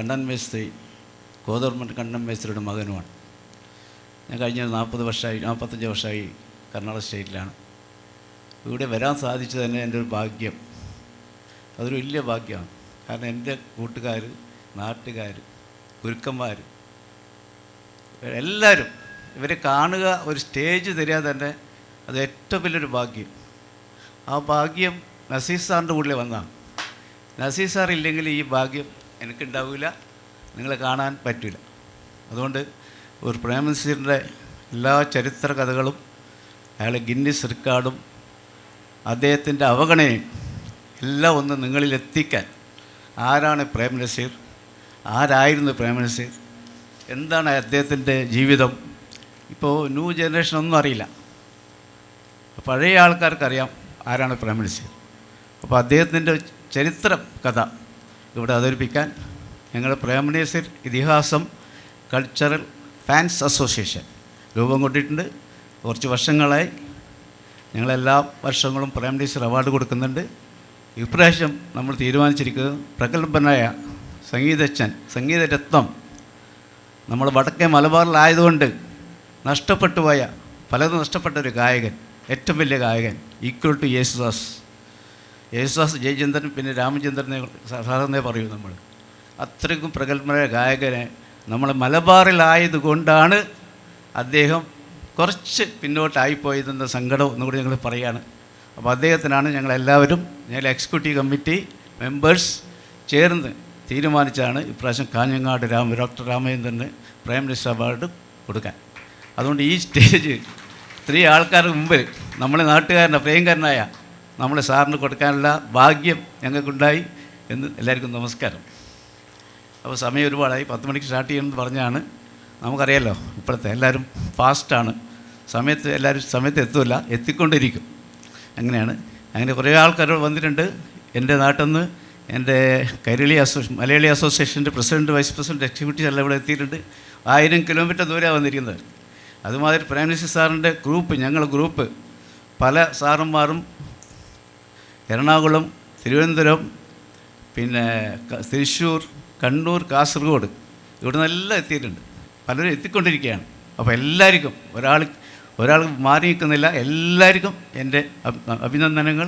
കണ്ണൻ മേസ്ത്രി, കോതോർമൻ കണ്ണൻ മേസ്ത്രിയുടെ മകനുമാണ്. ഞാൻ കഴിഞ്ഞ 45 വർഷമായി കർണാടക സ്റ്റേറ്റിലാണ്. ഇവിടെ വരാൻ സാധിച്ചത് തന്നെ എൻ്റെ ഒരു ഭാഗ്യം. അതൊരു വലിയ ഭാഗ്യമാണ്. കാരണം എൻ്റെ കൂട്ടുകാർ, നാട്ടുകാർ, ഗുരുക്കന്മാർ എല്ലാവരും ഇവരെ കാണുക, ഒരു സ്റ്റേജ് തരിക തന്നെ അത് ഏറ്റവും വലിയൊരു ഭാഗ്യം. ആ ഭാഗ്യം നസീർ സാറിൻ്റെ കൂടെ വന്നതാണ്. നസീർ സാർ ഇല്ലെങ്കിൽ ഈ ഭാഗ്യം എനിക്കുണ്ടാവില്ല, നിങ്ങളെ കാണാൻ പറ്റില്ല. അതുകൊണ്ട് ഒരു പ്രേംനസീറിൻ്റെ എല്ലാ ചരിത്ര കഥകളും, അയാളെ ഗിന്നീസ് റെക്കോർഡും അദ്ദേഹത്തിൻ്റെ അവഗണനയും എല്ലാം ഒന്ന് നിങ്ങളിലെത്തിക്കാൻ, ആരാണ് പ്രേംനസീർ, ആരായിരുന്നു പ്രേംനസീർ, എന്താണ് അദ്ദേഹത്തിൻ്റെ ജീവിതം, ഇപ്പോൾ ന്യൂ ജനറേഷൻ ഒന്നും അറിയില്ല. പഴയ ആൾക്കാർക്കറിയാം ആരാണ് പ്രേംനസീർ. അപ്പോൾ അദ്ദേഹത്തിൻ്റെ ചരിത്ര കഥ ഇവിടെ അവതരിപ്പിക്കാൻ ഞങ്ങൾ പ്രേംനസീർ ഇതിഹാസം കൾച്ചറൽ ഫാൻസ് അസോസിയേഷൻ രൂപം കൊണ്ടിട്ടുണ്ട്. കുറച്ച് വർഷങ്ങളായി ഞങ്ങളെല്ലാ വർഷങ്ങളും പ്രേംനസീർ അവാർഡ് കൊടുക്കുന്നുണ്ട്. ഇപ്രാവശ്യം നമ്മൾ തീരുമാനിച്ചിരിക്കുന്നത് പ്രഗത്ഭനായ സംഗീതജ്ഞൻ, സംഗീതരത്നം, നമ്മൾ വടക്കേ മലബാറിലായതുകൊണ്ട് നഷ്ടപ്പെട്ടു പോയ, പലതും നഷ്ടപ്പെട്ട ഒരു ഗായകൻ, ഏറ്റവും വലിയ ഗായകൻ, ഈക്വൽ ടു യേശുദാസ്, ജയചന്ദ്രൻ, പിന്നെ രാമചന്ദ്രനെ സാധാരണ പറയൂ. നമ്മൾ അത്രയ്ക്കും പ്രഗത്ഭനായ ഗായകനെ നമ്മൾ മലബാറിലായതുകൊണ്ടാണ് അദ്ദേഹം കുറച്ച് പിന്നോട്ടായിപ്പോയതെന്ന സങ്കടം ഒന്നുകൂടി ഞങ്ങൾ പറയുകയാണ്. അപ്പോൾ അദ്ദേഹത്തിനാണ് ഞങ്ങളെല്ലാവരും, ഞങ്ങൾ എക്സിക്യൂട്ടീവ് കമ്മിറ്റി മെമ്പേഴ്സ് ചേർന്ന് തീരുമാനിച്ചാണ് ഇപ്രാവശ്യം കാഞ്ഞങ്ങാട് ഡോക്ടർ രാമചന്ദ്രന് പ്രേംനസീർ അവാർഡ് കൊടുക്കാൻ. അതുകൊണ്ട് ഈ സ്റ്റേജ് ഇത്രയും ആൾക്കാർക്ക് മുമ്പിൽ നമ്മളെ നാട്ടുകാരൻ്റെ പ്രിയങ്കരനായ നമ്മളെ സാറിന് കൊടുക്കാനുള്ള ഭാഗ്യം ഞങ്ങൾക്കുണ്ടായി എന്ന് എല്ലാവർക്കും നമസ്കാരം. അപ്പോൾ സമയം ഒരുപാടായി, 10 മണിക്ക് സ്റ്റാർട്ട് ചെയ്യുമെന്ന് പറഞ്ഞാണ്. നമുക്കറിയാമല്ലോ ഇപ്പോഴത്തെ എല്ലാവരും ഫാസ്റ്റാണ്, എല്ലാവരും സമയത്ത് എത്തില്ല, എത്തിക്കൊണ്ടിരിക്കും. അങ്ങനെയാണ്. അങ്ങനെ കുറേ ആൾക്കാർ വന്നിട്ടുണ്ട്. എൻ്റെ നാട്ടിൽ നിന്ന് എൻ്റെ മലയാളി അസോസിയേഷൻ്റെ പ്രസിഡൻറ്റ്, വൈസ് പ്രസിഡൻറ്റ്, എക്സിക്യൂട്ടീവ് എല്ലാം ഇവിടെ എത്തിയിട്ടുണ്ട്. 1000 കിലോമീറ്റർ ദൂരെയാണ് വന്നിരിക്കുന്നത്. അതുമാതിരി പ്രേംനസീർ സാറിൻ്റെ ഗ്രൂപ്പ്, ഞങ്ങളുടെ ഗ്രൂപ്പ്, പല സാറന്മാരും എറണാകുളം, തിരുവനന്തപുരം, പിന്നെ തൃശ്ശൂർ, കണ്ണൂർ, കാസർഗോഡ്, ഇവിടെ നിന്നെല്ലാം എത്തിയിട്ടുണ്ട്. പലരും എത്തിക്കൊണ്ടിരിക്കുകയാണ്. അപ്പോൾ എല്ലാവർക്കും ഒരാൾ മാറി നിൽക്കുന്നില്ല. എല്ലാവർക്കും എൻ്റെ അഭിനന്ദനങ്ങൾ.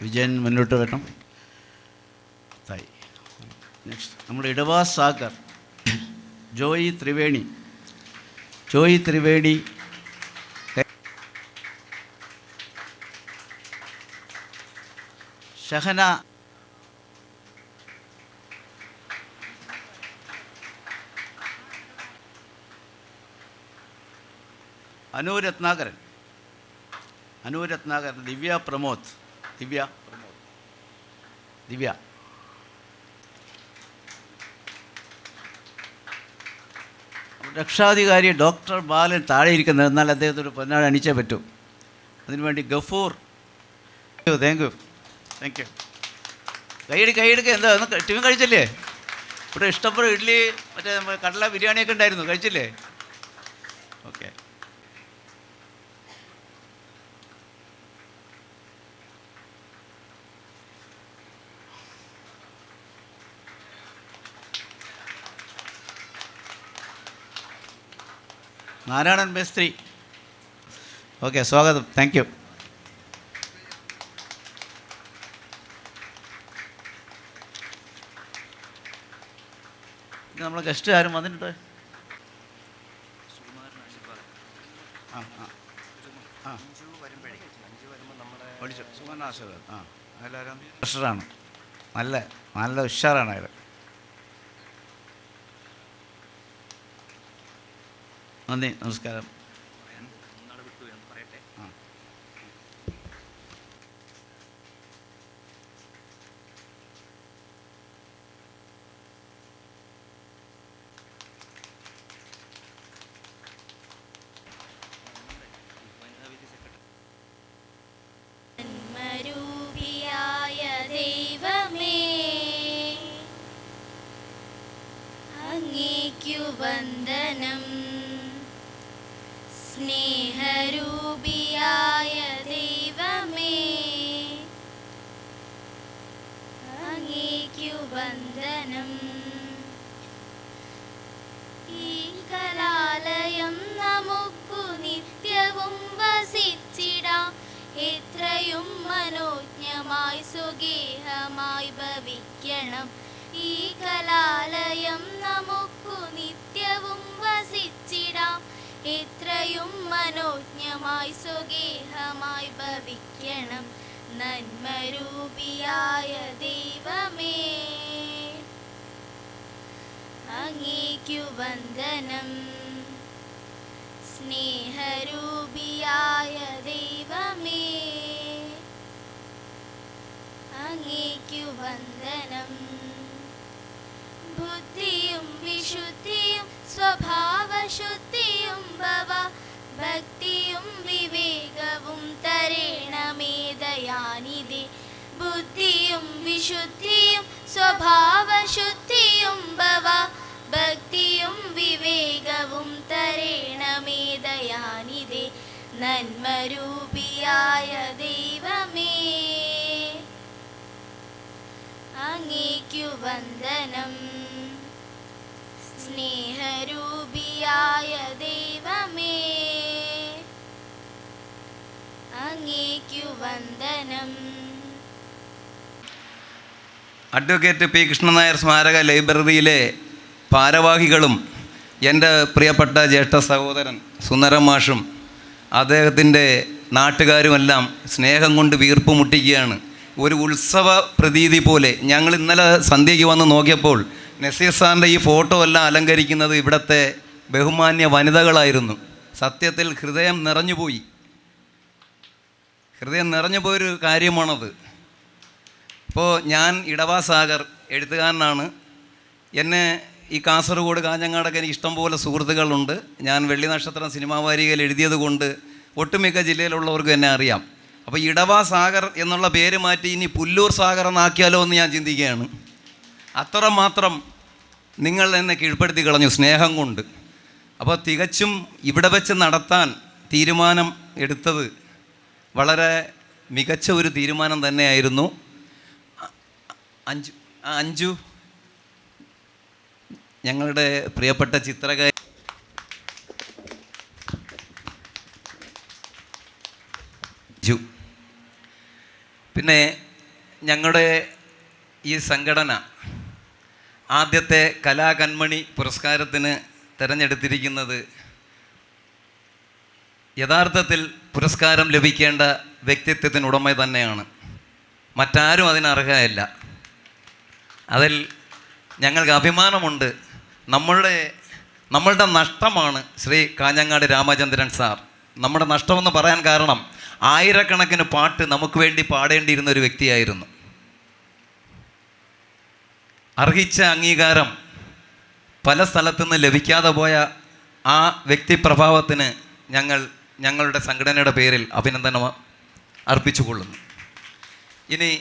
വിജയൻ മുന്നോട്ട് വരണം. നെക്സ്റ്റ് നമ്മുടെ ഇടവാ സാഗർ, ജോയി ത്രിവേണി, ഷഹന, അനുരത്നാകരൻ, ദിവ്യ പ്രമോദ്, രക്ഷാധികാരി ഡോക്ടർ ബാലൻ താഴെ ഇരിക്കുന്നത്, എന്നാൽ അദ്ദേഹത്തോട് പൊന്നാട് അണിച്ചേ പറ്റൂ. അതിനുവേണ്ടി ഗഫൂർ, താങ്ക് യു. കൈയെടുക്കുക. എന്താ ഒന്ന് ടിഫിൻ കഴിച്ചില്ലേ? ഇവിടെ ഇഷ്ടംപോലെ ഇഡ്ഡലി, മറ്റേ കടല ബിരിയാണിയൊക്കെ ഉണ്ടായിരുന്നു, കഴിച്ചില്ലേ? ഓക്കെ. നാരായണൻ മേസ്ത്രി, ഓക്കെ, സ്വാഗതം. Thank you. നമ്മളെ ഗസ്റ്റ് ആരും വന്നിട്ടുണ്ട്? എല്ലാവരും പ്രഷറാണ്, നല്ല ഉഷാറാണ് അയാൾ. നന്ദി, നമസ്കാരം. വന്ദനം സ്നേഹരൂപിയായ ദൈവമേ, വന്ദനം. ഈ കലാലയം നമുക്കു നിത്യവും വസിച്ചിടാം, എത്രയും മനോജ്ഞമായി സുഗേഹമായി ഭവിക്കണം. ഈ കലാലയം നമുക്കു നിത്യവും വസിച്ചിടാം, എത്രയും മനോജ്ഞമായി സുഗേഹമായി ഭവിക്കണം. നന്മരൂപിയായ ദൈവമേ, അങ്ങേക്കു വന്ദനം. സ്നേഹരൂപിയായ ദൈവമേ, അങ്ങേക്കു വന്ദനം. ബുദ്ധിയും വിശുദ്ധിയും സ്വഭാവശുദ്ധിയും ഭവ, ഭക്തിയും വിവേകവും തരേണമേ ദയാനിധി. ബുദ്ധിയും വിശുദ്ധിയും സ്വഭാവശുദ്ധിയും ഭവ, ഭക്തിയും വിവേകവും തരേണമേ ദയാനിധി. നന്മരൂപിയായ ദൈവമേ, അങ്ങേക്കു വന്ദനം. സ്നേഹരൂപിയായ ദൈവമേ, അങ്ങേക്കു വന്ദനം. അഡ്വക്കേറ്റ് പി കൃഷ്ണൻ നായർ സ്മാരക ലൈബ്രറിയിലെ ഭാരവാഹികളും എൻ്റെ പ്രിയപ്പെട്ട ജ്യേഷ്ഠ സഹോദരൻ സുന്ദരം മാഷും അദ്ദേഹത്തിൻ്റെ നാട്ടുകാരുമെല്ലാം സ്നേഹം കൊണ്ട് വീർപ്പ് മുട്ടിക്കുകയാണ്. ഒരു ഉത്സവ പ്രതീതി പോലെ. ഞങ്ങൾ ഇന്നലെ സന്ധ്യയ്ക്ക് വന്ന് നോക്കിയപ്പോൾ നസീർ സാറിൻ്റെ ഈ ഫോട്ടോ എല്ലാം അലങ്കരിക്കുന്നത് ഇവിടുത്തെ ബഹുമാന്യ വനിതകളായിരുന്നു. സത്യത്തിൽ ഹൃദയം നിറഞ്ഞുപോയി. ഹൃദയം നിറഞ്ഞുപോയൊരു കാര്യമാണത്. ഇപ്പോൾ ഞാൻ ഇടവാ സാഗർ എഴുത്തുകാരനാണ്. എന്നെ ഈ കാസർഗോഡ് കാഞ്ഞങ്ങാടൊക്കെ എനിക്ക് ഇഷ്ടംപോലെ സുഹൃത്തുക്കളുണ്ട്. ഞാൻ വെള്ളി നക്ഷത്രം സിനിമാ വാരികയിൽ എഴുതിയത് കൊണ്ട് ഒട്ടുമിക്ക ജില്ലയിലുള്ളവർക്കും എന്നെ അറിയാം. അപ്പോൾ ഇടവാ സാഗർ എന്നുള്ള പേര് മാറ്റി ഇനി പുല്ലൂർ സാഗർ എന്നാക്കിയാലോ എന്ന് ഞാൻ ചിന്തിക്കുകയാണ്. അത്രമാത്രം നിങ്ങൾ എന്നെ കീഴ്പ്പെടുത്തി കളഞ്ഞു സ്നേഹം കൊണ്ട്. അപ്പോൾ തികച്ചും ഇവിടെ വെച്ച് നടത്താൻ തീരുമാനം എടുത്തത് വളരെ മികച്ച ഒരു തീരുമാനം തന്നെയായിരുന്നു. അഞ്ചു ഞങ്ങളുടെ പ്രിയപ്പെട്ട ചിത്രകാരി പിന്നെ ഞങ്ങളുടെ ഈ സംഘടന ആദ്യത്തെ കലാകന്മണി പുരസ്കാരത്തിന് തിരഞ്ഞെടുത്തിരിക്കുന്നത് യഥാർത്ഥത്തിൽ പുരസ്കാരം ലഭിക്കേണ്ട വ്യക്തിത്വത്തിനുടമ തന്നെയാണ്. മറ്റാരും അതിനർഹയല്ല. അതിൽ ഞങ്ങൾക്ക് അഭിമാനമുണ്ട്. നമ്മളുടെ നഷ്ടമാണ് ശ്രീ കാഞ്ഞങ്ങാട് രാമചന്ദ്രൻ സാർ. നമ്മുടെ നഷ്ടമെന്ന് പറയാൻ കാരണം ആയിരക്കണക്കിന് പാട്ട് നമുക്ക് വേണ്ടി പാടേണ്ടിയിരുന്ന ഒരു വ്യക്തിയായിരുന്നു. അർഹിച്ച അംഗീകാരം പല സ്ഥലത്തുനിന്ന് ലഭിക്കാതെ പോയ ആ വ്യക്തിപ്രഭാവത്തിന് ഞങ്ങളുടെ സംഘടനയുടെ പേരിൽ അഭിനന്ദനം അർപ്പിച്ചുകൊള്ളുന്നു. ഇനി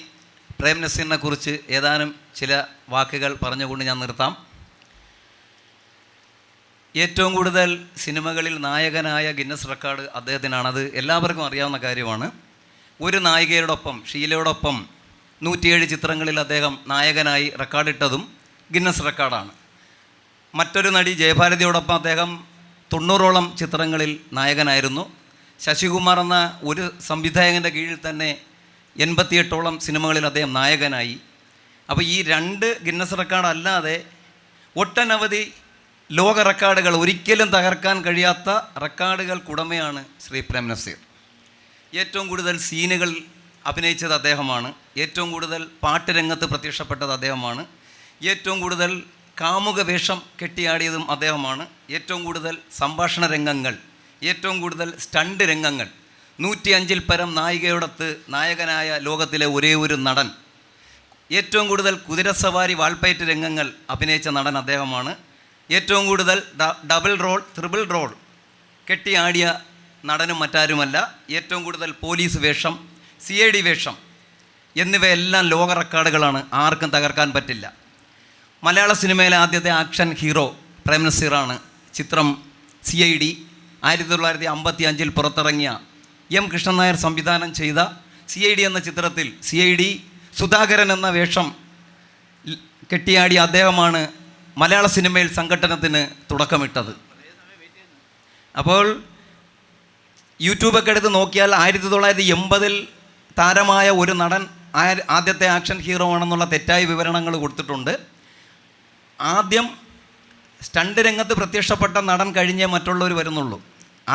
പ്രേം നസീറിനെ കുറിച്ച് ഏതാനും ചില വാക്കുകൾ പറഞ്ഞുകൊണ്ട് ഞാൻ നിർത്താം. ഏറ്റവും കൂടുതൽ സിനിമകളിൽ നായകനായ ഗിന്നസ് റെക്കോർഡ് അദ്ദേഹത്തിനാണ്. അത് എല്ലാവർക്കും അറിയാവുന്ന കാര്യമാണ്. ഒരു നായികയോടൊപ്പം ഷീലയോടൊപ്പം 107 ചിത്രങ്ങളിൽ അദ്ദേഹം നായകനായി റെക്കോർഡിട്ടതും ഗിന്നസ് റെക്കോർഡാണ്. മറ്റൊരു നടി ജയഭാരതിയോടൊപ്പം അദ്ദേഹം 90ഓളം ചിത്രങ്ങളിൽ നായകനായിരുന്നു. ശശികുമാർ എന്ന ഒരു സംവിധായകൻ്റെ കീഴിൽ തന്നെ 88ഓളം സിനിമകളിൽ അദ്ദേഹം നായകനായി. അപ്പോൾ ഈ 2 ഗിന്നസ് റെക്കോർഡ് അല്ലാതെ ഒട്ടനവധി ലോക റെക്കോർഡുകൾ, ഒരിക്കലും തകർക്കാൻ കഴിയാത്ത റെക്കോർഡുകൾക്കുടമയാണ് ശ്രീ പ്രേം നസീർ. ഏറ്റവും കൂടുതൽ സീനുകൾ അഭിനയിച്ചത് അദ്ദേഹമാണ്. ഏറ്റവും കൂടുതൽ പാട്ട് രംഗത്ത് പ്രത്യക്ഷപ്പെട്ടത് അദ്ദേഹമാണ്. ഏറ്റവും കൂടുതൽ കാമുക വേഷം കെട്ടിയാടിയതും അദ്ദേഹമാണ്. ഏറ്റവും കൂടുതൽ സംഭാഷണ രംഗങ്ങൾ, ഏറ്റവും കൂടുതൽ സ്റ്റണ്ട് രംഗങ്ങൾ, 105-ൽ പരം നായികയോടൊത്ത് നായകനായ ലോകത്തിലെ ഒരേ ഒരു നടൻ. ഏറ്റവും കൂടുതൽ കുതിരസവാരി വാൾപ്പയറ്റ് രംഗങ്ങൾ അഭിനയിച്ച നടൻ അദ്ദേഹമാണ്. ഏറ്റവും കൂടുതൽ ഡബിൾ റോൾ, ട്രിപ്പിൾ റോൾ കെട്ടിയാടിയ നടനും മറ്റാരുമല്ല. ഏറ്റവും കൂടുതൽ പോലീസ് വേഷം, CID വേഷം എന്നിവയെല്ലാം ലോക റെക്കോർഡുകളാണ്. ആർക്കും തകർക്കാൻ പറ്റില്ല. മലയാള സിനിമയിലെ ആദ്യത്തെ ആക്ഷൻ ഹീറോ പ്രേം നസീറാണ്. ചിത്രം CID 1955-ൽ പുറത്തിറങ്ങിയ M. കൃഷ്ണൻ നായർ സംവിധാനം ചെയ്ത CID എന്ന ചിത്രത്തിൽ CID സുധാകരൻ എന്ന വേഷം കെട്ടിയാടിയ അദ്ദേഹമാണ് മലയാള സിനിമയിൽ സംഘട്ടനത്തിന് തുടക്കമിട്ടത്. അപ്പോൾ യൂട്യൂബൊക്കെ എടുത്ത് നോക്കിയാൽ 1980 താരമായ ഒരു നടൻ ആദ്യത്തെ ആക്ഷൻ ഹീറോ ആണെന്നുള്ള തെറ്റായ വിവരണങ്ങൾ കൊടുത്തിട്ടുണ്ട്. ആദ്യം സ്റ്റണ്ട് രംഗത്ത് പ്രത്യക്ഷപ്പെട്ട നടൻ കഴിഞ്ഞേ മറ്റുള്ളവർ വരുന്നുള്ളൂ.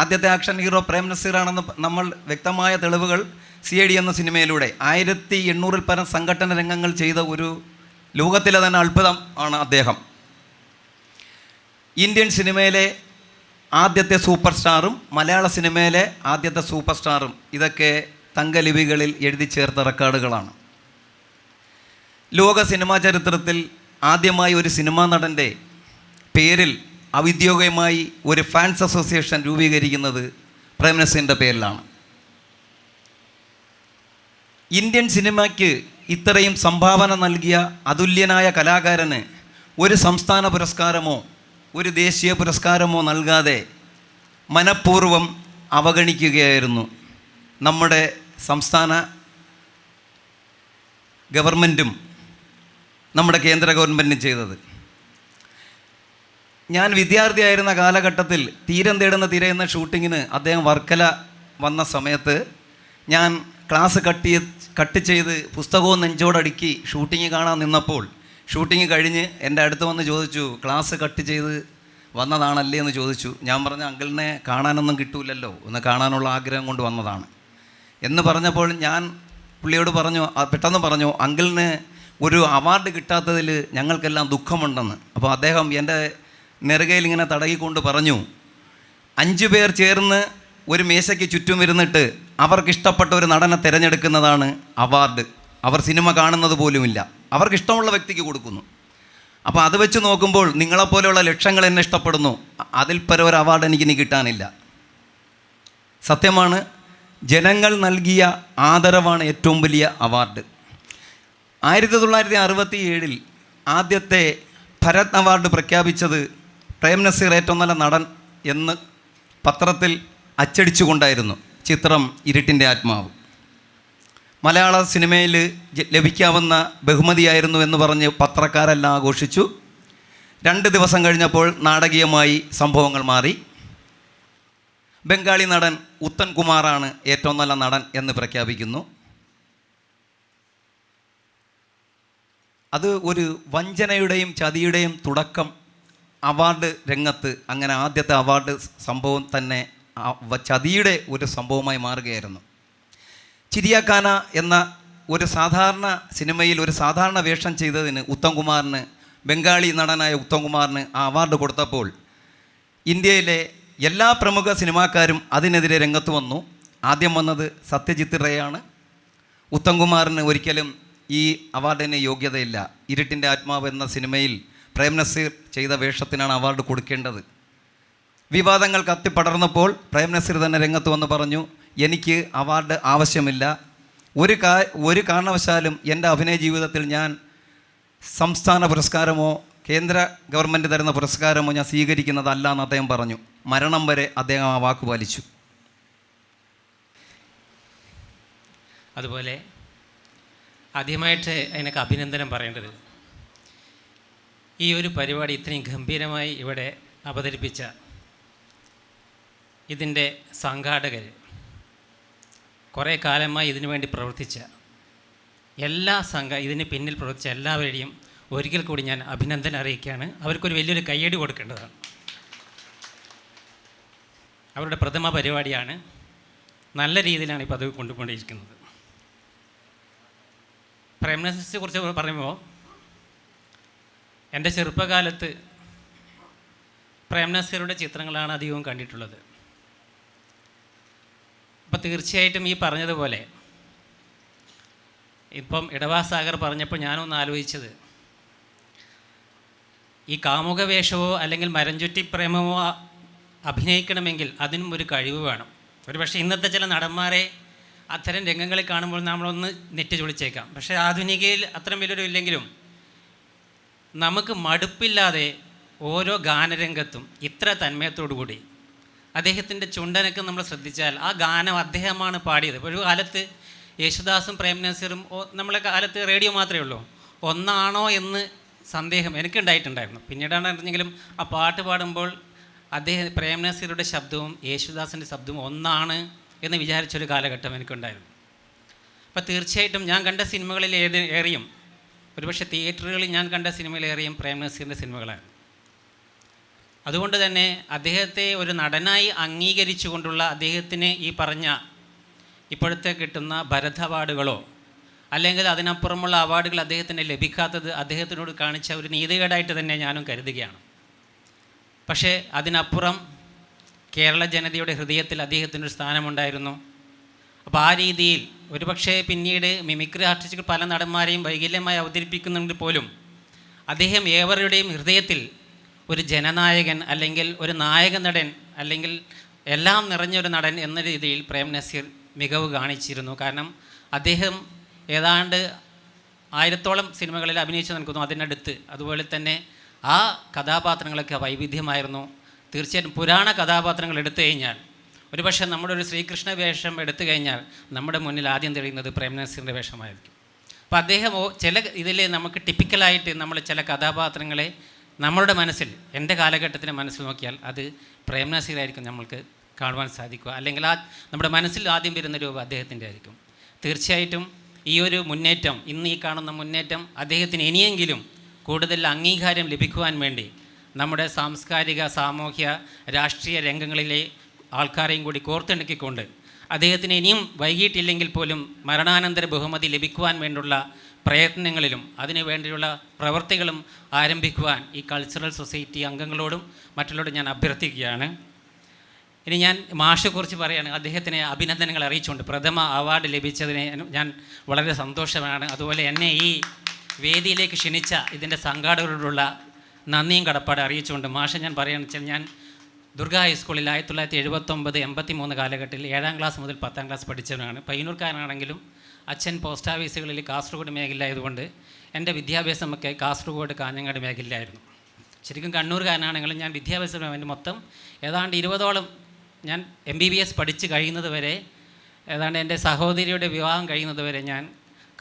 ആദ്യത്തെ ആക്ഷൻ ഹീറോ പ്രേം നസീറാണെന്ന് നമ്മൾ വ്യക്തമായ തെളിവുകൾ CID എന്ന സിനിമയിലൂടെ 1800 പരം സംഘട്ടന രംഗങ്ങൾ ചെയ്ത ഒരു ലോകത്തിലെ തന്നെ അത്ഭുതം ആണ് അദ്ദേഹം. ഇന്ത്യൻ സിനിമയിലെ ആദ്യത്തെ സൂപ്പർ സ്റ്റാറും മലയാള സിനിമയിലെ ആദ്യത്തെ സൂപ്പർ സ്റ്റാറും ഇതൊക്കെ തങ്കലിപികളിൽ എഴുതി ചേർത്ത റെക്കോർഡുകളാണ്. ലോക സിനിമാ ചരിത്രത്തിൽ ആദ്യമായി ഒരു സിനിമാ നടൻ്റെ പേരിൽ ഔദ്യോഗികമായി ഒരു ഫാൻസ് അസോസിയേഷൻ രൂപീകരിക്കുന്നത് പ്രേം നസീറിൻ്റെ പേരിലാണ്. ഇന്ത്യൻ സിനിമയ്ക്ക് ഇത്രയും സംഭാവന നൽകിയ അതുല്യനായ കലാകാരന് ഒരു സംസ്ഥാന പുരസ്കാരമോ ഒരു ദേശീയ പുരസ്കാരമോ നൽകാതെ മനഃപൂർവ്വം അവഗണിക്കുകയായിരുന്നു നമ്മുടെ സംസ്ഥാന ഗവൺമെൻറ്റും നമ്മുടെ കേന്ദ്ര ഗവൺമെൻറ്റും ചെയ്തത്. ഞാൻ വിദ്യാർത്ഥിയായിരുന്ന കാലഘട്ടത്തിൽ തീരം തേടുന്ന തിര എന്ന ഷൂട്ടിങ്ങിന് അദ്ദേഹം വർക്കല വന്ന സമയത്ത് ഞാൻ ക്ലാസ് കട്ട് ചെയ്ത് പുസ്തകവും നെഞ്ചോടടുക്കി ഷൂട്ടിങ് കാണാൻ നിന്നപ്പോൾ ഷൂട്ടിങ് കഴിഞ്ഞ് എൻ്റെ അടുത്ത് വന്ന് ചോദിച്ചു, ക്ലാസ് കട്ട് ചെയ്ത് വന്നതാണല്ലേ എന്ന് ചോദിച്ചു. ഞാൻ പറഞ്ഞു, അങ്കിളിനെ കാണാനൊന്നും കിട്ടൂലല്ലോ, ഒന്ന് കാണാനുള്ള ആഗ്രഹം കൊണ്ട് വന്നതാണ് എന്ന് പറഞ്ഞപ്പോൾ ഞാൻ പുള്ളിയോട് പറഞ്ഞു, പെട്ടെന്ന് പറഞ്ഞു, അങ്കിളിന് ഒരു അവാർഡ് കിട്ടാത്തതിൽ ഞങ്ങൾക്കെല്ലാം ദുഃഖമുണ്ടെന്ന്. അപ്പോൾ അദ്ദേഹം എൻ്റെ നെറുകയിൽ ഇങ്ങനെ തടകിക്കൊണ്ട് പറഞ്ഞു, 5 പേർ ചേർന്ന് ഒരു മേശയ്ക്ക് ചുറ്റും ഇരുന്നിട്ട് അവർക്കിഷ്ടപ്പെട്ട ഒരു നടനെ തിരഞ്ഞെടുക്കുന്നതാണ് അവാർഡ്. അവർ സിനിമ കാണുന്നത് പോലുമില്ല, അവർക്കിഷ്ടമുള്ള വ്യക്തിക്ക് കൊടുക്കുന്നു. അപ്പോൾ അത് വെച്ച് നോക്കുമ്പോൾ നിങ്ങളെപ്പോലെയുള്ള ലക്ഷങ്ങൾ എന്നെ ഇഷ്ടപ്പെടുന്നു, അതിൽ പരം ഒരു അവാർഡ് എനിക്കിനി കിട്ടാനില്ല. സത്യമാണ്, ജനങ്ങൾ നൽകിയ ആദരവാണ് ഏറ്റവും വലിയ അവാർഡ്. 1967 ആദ്യത്തെ ഭരത് അവാർഡ് പ്രഖ്യാപിച്ചത് പ്രേം നസീർ ഏറ്റവും നല്ല നടൻ എന്ന് പത്രത്തിൽ അച്ചടിച്ചുകൊണ്ടായിരുന്നു. ചിത്രം ഇരുട്ടിൻ്റെ ആത്മാവ് മലയാള സിനിമയിൽ ലഭിക്കാവുന്ന ബഹുമതിയായിരുന്നു എന്ന് പറഞ്ഞ് പത്രക്കാരെല്ലാം ആഘോഷിച്ചു. 2 ദിവസം കഴിഞ്ഞപ്പോൾ നാടകീയമായി സംഭവങ്ങൾ മാറി. ബംഗാളി നടൻ ഉത്തം കുമാറാണ് ഏറ്റവും നല്ല നടൻ എന്ന് പ്രഖ്യാപിക്കുന്നു. അത് ഒരു വഞ്ചനയുടെയും ചതിയുടെയും തുടക്കം അവാർഡ് രംഗത്ത്. അങ്ങനെ ആദ്യത്തെ അവാർഡ് സംഭവം തന്നെ ചതിയുടെ ഒരു സംഭവമായി മാറുകയായിരുന്നു. ചിരിയാക്കാന എന്ന ഒരു സാധാരണ സിനിമയിൽ ഒരു സാധാരണ വേഷം ചെയ്തതിന് ഉത്തം കുമാറിന്, ബംഗാളി നടനായ ഉത്തം കുമാറിന് ആ അവാർഡ് കൊടുത്തപ്പോൾ ഇന്ത്യയിലെ എല്ലാ പ്രമുഖ സിനിമാക്കാരും അതിനെതിരെ രംഗത്ത് വന്നു. ആദ്യം വന്നത് സത്യജിത്ത് റേയാണ്. ഉത്തം കുമാറിന് ഒരിക്കലും ഈ അവാർഡിന് യോഗ്യതയില്ല. ഇരുട്ടിൻ്റെ ആത്മാവ് എന്ന സിനിമയിൽ പ്രേം നസീർ ചെയ്ത വേഷത്തിനാണ് അവാർഡ് കൊടുക്കേണ്ടത്. വിവാദങ്ങൾ കത്തിപ്പടർന്നപ്പോൾ പ്രേം നസീർ തന്നെ രംഗത്ത് വന്ന് പറഞ്ഞു, എനിക്ക് അവാർഡ് ആവശ്യമില്ല, ഒരു കാരണവശാലും എൻ്റെ അഭിനയ ജീവിതത്തിൽ ഞാൻ സംസ്ഥാന പുരസ്കാരമോ കേന്ദ്ര ഗവൺമെൻറ് തരുന്ന പുരസ്കാരമോ ഞാൻ സ്വീകരിക്കുന്നതല്ല എന്ന് അദ്ദേഹം പറഞ്ഞു. മരണം വരെ അദ്ദേഹം ആ വാക്ക് പാലിച്ചു. അതുപോലെ ആദ്യമായിട്ട് അതിനൊക്കെ അഭിനന്ദനം പറയേണ്ടത് ഈ ഒരു പരിപാടി ഇത്രയും ഗംഭീരമായി ഇവിടെ അവതരിപ്പിച്ച ഇതിൻ്റെ സംഘാടകർ, കുറേ കാലമായി ഇതിനു വേണ്ടി പ്രവർത്തിച്ച ഇതിന് പിന്നിൽ പ്രവർത്തിച്ച എല്ലാവരെയും ഒരിക്കൽ കൂടി ഞാൻ അഭിനന്ദനം അറിയിക്കുകയാണ്. അവർക്കൊരു വലിയൊരു കയ്യടി കൊടുക്കേണ്ടതാണ്. അവരുടെ പ്രഥമ പരിപാടിയാണ്. നല്ല രീതിയിലാണ് ഇപ്പോൾ അത് കൊണ്ടുപോയിരിക്കുന്നത്. പ്രേം നസീറിനെ കുറിച്ച് പറയുമ്പോൾ എൻ്റെ ചെറുപ്പകാലത്ത് പ്രേം നസീറുടെ ചിത്രങ്ങളാണ് അധികവും കണ്ടിട്ടുള്ളത്. അപ്പോൾ തീർച്ചയായിട്ടും ഈ പറഞ്ഞതുപോലെ ഇപ്പം ഇടവാസാഗർ പറഞ്ഞപ്പോൾ ഞാനൊന്ന് ആലോചിച്ചത്, ഈ കാമുക വേഷമോ അല്ലെങ്കിൽ മരഞ്ചുറ്റി പ്രേമമോ അഭിനയിക്കണമെങ്കിൽ അതിനും ഒരു കഴിവ് വേണം. ഒരു പക്ഷേ ഇന്നത്തെ ചില നടന്മാരെ അത്തരം രംഗങ്ങളിൽ കാണുമ്പോൾ നമ്മളൊന്ന് നെറ്റ് ചൊളിച്ചേക്കാം. പക്ഷേ ആധുനികയിൽ അത്രയും വലിയൊരു ഇല്ലെങ്കിലും നമുക്ക് മടുപ്പില്ലാതെ ഓരോ ഗാനരംഗത്തും ഇത്ര തന്മയത്തോടുകൂടി അദ്ദേഹത്തിൻ്റെ ചുണ്ടനൊക്കെ നമ്മൾ ശ്രദ്ധിച്ചാൽ ആ ഗാനം അദ്ദേഹമാണ് പാടിയത്. ഒരു കാലത്ത് യേശുദാസും പ്രേം നസീറും നമ്മളെ കാലത്ത് റേഡിയോ മാത്രമേ ഉള്ളൂ, ഒന്നാണോ എന്ന് സന്ദേഹം എനിക്കുണ്ടായിട്ടുണ്ടായിരുന്നു. പിന്നീടാണ് അറിഞ്ഞെങ്കിലും ആ പാട്ട് പാടുമ്പോൾ പ്രേം നസീറുടെ ശബ്ദവും യേശുദാസിൻ്റെ ശബ്ദവും ഒന്നാണ് എന്ന് വിചാരിച്ചൊരു കാലഘട്ടം എനിക്കുണ്ടായിരുന്നു. അപ്പോൾ തീർച്ചയായിട്ടും ഞാൻ കണ്ട സിനിമകളിൽ ഏറെയും ഒരുപക്ഷെ തിയേറ്ററുകളിൽ ഞാൻ കണ്ട സിനിമയിലേറെയും പ്രേം നസീറിൻ്റെ സിനിമകളാണ്. അതുകൊണ്ട് തന്നെ അദ്ദേഹത്തെ ഒരു നടനായി അംഗീകരിച്ചുകൊണ്ടുള്ള അദ്ദേഹത്തിന് ഈ പറഞ്ഞ ഇപ്പോഴത്തെ കിട്ടുന്ന ഭരത് അവാർഡുകളോ അല്ലെങ്കിൽ അതിനപ്പുറമുള്ള അവാർഡുകൾ അദ്ദേഹത്തിന് ലഭിക്കാത്തത് അദ്ദേഹത്തിനോട് കാണിച്ച ഒരു നീതികേടായിട്ട് തന്നെ ഞാനും കരുതുകയാണ്. പക്ഷേ അതിനപ്പുറം കേരള ജനതയുടെ ഹൃദയത്തിൽ അദ്ദേഹത്തിനൊരു സ്ഥാനമുണ്ടായിരുന്നു. അപ്പോൾ ആ രീതിയിൽ ഒരുപക്ഷെ പിന്നീട് മിമിക്രി ആർട്ടിസ്റ്റുകൾ പല നടന്മാരെയും വൈകല്യമായി അവതരിപ്പിക്കുന്നുണ്ട് പോലും അദ്ദേഹം ഏവരുടെയും ഹൃദയത്തിൽ ഒരു ജനനായകൻ അല്ലെങ്കിൽ ഒരു നായക നടൻ അല്ലെങ്കിൽ എല്ലാം നിറഞ്ഞൊരു നടൻ എന്ന രീതിയിൽ പ്രേം നസീർ മികവ് കാണിച്ചിരുന്നു. കാരണം അദ്ദേഹം ഏതാണ്ട് 1000-ഓളം സിനിമകളിൽ അഭിനയിച്ചു നിൽക്കുന്നു അതിനടുത്ത്. അതുപോലെ തന്നെ ആ കഥാപാത്രങ്ങളൊക്കെ വൈവിധ്യമായിരുന്നു. തീർച്ചയായിട്ടും പുരാണ കഥാപാത്രങ്ങൾ എടുത്തു കഴിഞ്ഞാൽ ഒരുപക്ഷെ നമ്മുടെ ഒരു ശ്രീകൃഷ്ണ വേഷം എടുത്തു കഴിഞ്ഞാൽ നമ്മുടെ മുന്നിൽ ആദ്യം തെളിയുന്നത് പ്രേം നസീറിൻ്റെ വേഷമായിരിക്കും. അപ്പോൾ അദ്ദേഹം ചില ഇതിൽ നമുക്ക് ടിപ്പിക്കലായിട്ട് നമ്മൾ ചില കഥാപാത്രങ്ങളെ നമ്മളുടെ മനസ്സിൽ എൻ്റെ കാലഘട്ടത്തിൻ്റെ മനസ്സിൽ നോക്കിയാൽ അത് പ്രേം നസീറായിരിക്കും നമ്മൾക്ക് കാണുവാൻ സാധിക്കുക. അല്ലെങ്കിൽ നമ്മുടെ മനസ്സിൽ ആദ്യം വരുന്ന രൂപം അദ്ദേഹത്തിൻ്റെ ആയിരിക്കും. തീർച്ചയായിട്ടും ഈ ഒരു മുന്നേറ്റം, ഇന്ന് ഈ കാണുന്ന മുന്നേറ്റം അദ്ദേഹത്തിന് ഇനിയെങ്കിലും കൂടുതൽ അംഗീകാരം ലഭിക്കുവാൻ വേണ്ടി നമ്മുടെ സാംസ്കാരിക, സാമൂഹ്യ, രാഷ്ട്രീയ രംഗങ്ങളിലെ ആൾക്കാരെയും കൂടി കോർത്തിണക്കിക്കൊണ്ട് അദ്ദേഹത്തിന് ഇനിയും വൈകിട്ടില്ലെങ്കിൽ പോലും മരണാനന്തര ബഹുമതി ലഭിക്കുവാൻ വേണ്ടിയുള്ള പ്രയത്നങ്ങളിലും അതിനു വേണ്ടിയുള്ള പ്രവൃത്തികളും ആരംഭിക്കുവാൻ ഈ കൾച്ചറൽ സൊസൈറ്റി അംഗങ്ങളോടും മറ്റുള്ളവരോടും ഞാൻ അഭ്യർത്ഥിക്കുകയാണ്. ഇനി ഞാൻ മാഷെക്കുറിച്ച് പറയുകയാണ്. അദ്ദേഹത്തിന് അഭിനന്ദനങ്ങൾ അറിയിച്ചുകൊണ്ട് പ്രഥമ അവാർഡ് ലഭിച്ചതിന് ഞാൻ വളരെ സന്തോഷമാണ്. അതുപോലെ എന്നെ ഈ വേദിയിലേക്ക് ക്ഷണിച്ച ഇതിൻ്റെ സംഘാടകരോടുള്ള നന്ദിയും കടപ്പാട് അറിയിച്ചുകൊണ്ട് മാഷെ ഞാൻ പറയുകയാണെന്ന് വെച്ചാൽ ഞാൻ ദുർഗ ഹൈസ്കൂളിൽ 1979-83 കാലഘട്ടത്തിൽ 7ാം ക്ലാസ് മുതൽ 10ാം ക്ലാസ് പഠിച്ചവനാണ്. പയ്യന്നൂർക്കാരനാണെങ്കിലും അച്ഛൻ പോസ്റ്റ് ഓഫീസുകളിൽ കാസർഗോഡ് മേഖലയായതുകൊണ്ട് എൻ്റെ വിദ്യാഭ്യാസമൊക്കെ കാസർഗോഡ് കാഞ്ഞങ്ങാട് മേഖലയിലായിരുന്നു. ശരിക്കും കണ്ണൂർക്കാരനാണെങ്കിലും ഞാൻ വിദ്യാഭ്യാസം എൻ്റെ മൊത്തം ഏതാണ്ട് 20ഓളം ഞാൻ MBBS പഠിച്ച് കഴിയുന്നത് വരെ, ഏതാണ്ട് എൻ്റെ സഹോദരിയുടെ വിവാഹം കഴിയുന്നത് വരെ ഞാൻ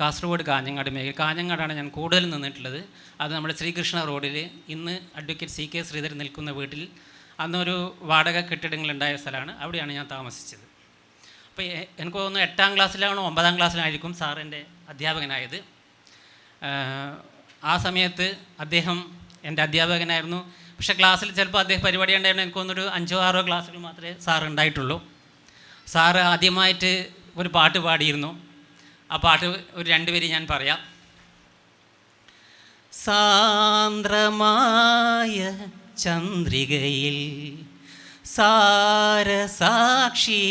കാസർഗോഡ് കാഞ്ഞങ്ങാട് കാഞ്ഞങ്ങാടാണ് ഞാൻ കൂടുതൽ നിന്നിട്ടുള്ളത്. അത് നമ്മുടെ ശ്രീകൃഷ്ണ റോഡിൽ ഇന്ന് അഡ്വക്കേറ്റ് CK ശ്രീധരൻ നിൽക്കുന്ന വീട്ടിൽ അന്നൊരു വാടക കെട്ടിടങ്ങളുണ്ടായ സ്ഥലമാണ്. അവിടെയാണ് ഞാൻ താമസിച്ചത്. അപ്പോൾ എനിക്ക് തോന്നുന്നു 8ാം ക്ലാസ്സിലാണോ 9ാം ക്ലാസ്സിലായിരിക്കും സാർ എൻ്റെ അധ്യാപകനായത്. ആ സമയത്ത് അദ്ദേഹം എൻ്റെ അധ്യാപകനായിരുന്നു. പക്ഷേ ക്ലാസ്സിൽ ചിലപ്പോൾ അദ്ദേഹം പരിപാടി ഉണ്ടായിരുന്നു. എനിക്ക് തോന്നുന്നൊരു 5-6 ക്ലാസ്സുകൾ മാത്രമേ സാർ ഉണ്ടായിട്ടുള്ളൂ. സാറ് ആദ്യമായിട്ട് ഒരു പാട്ട് പാടിയിരുന്നു. ആ പാട്ട് ഒരു 2 വരി ഞാൻ പറയാം. സാന്ദ്രമായ ചന്ദ്രികയിൽ സാരസാക്ഷി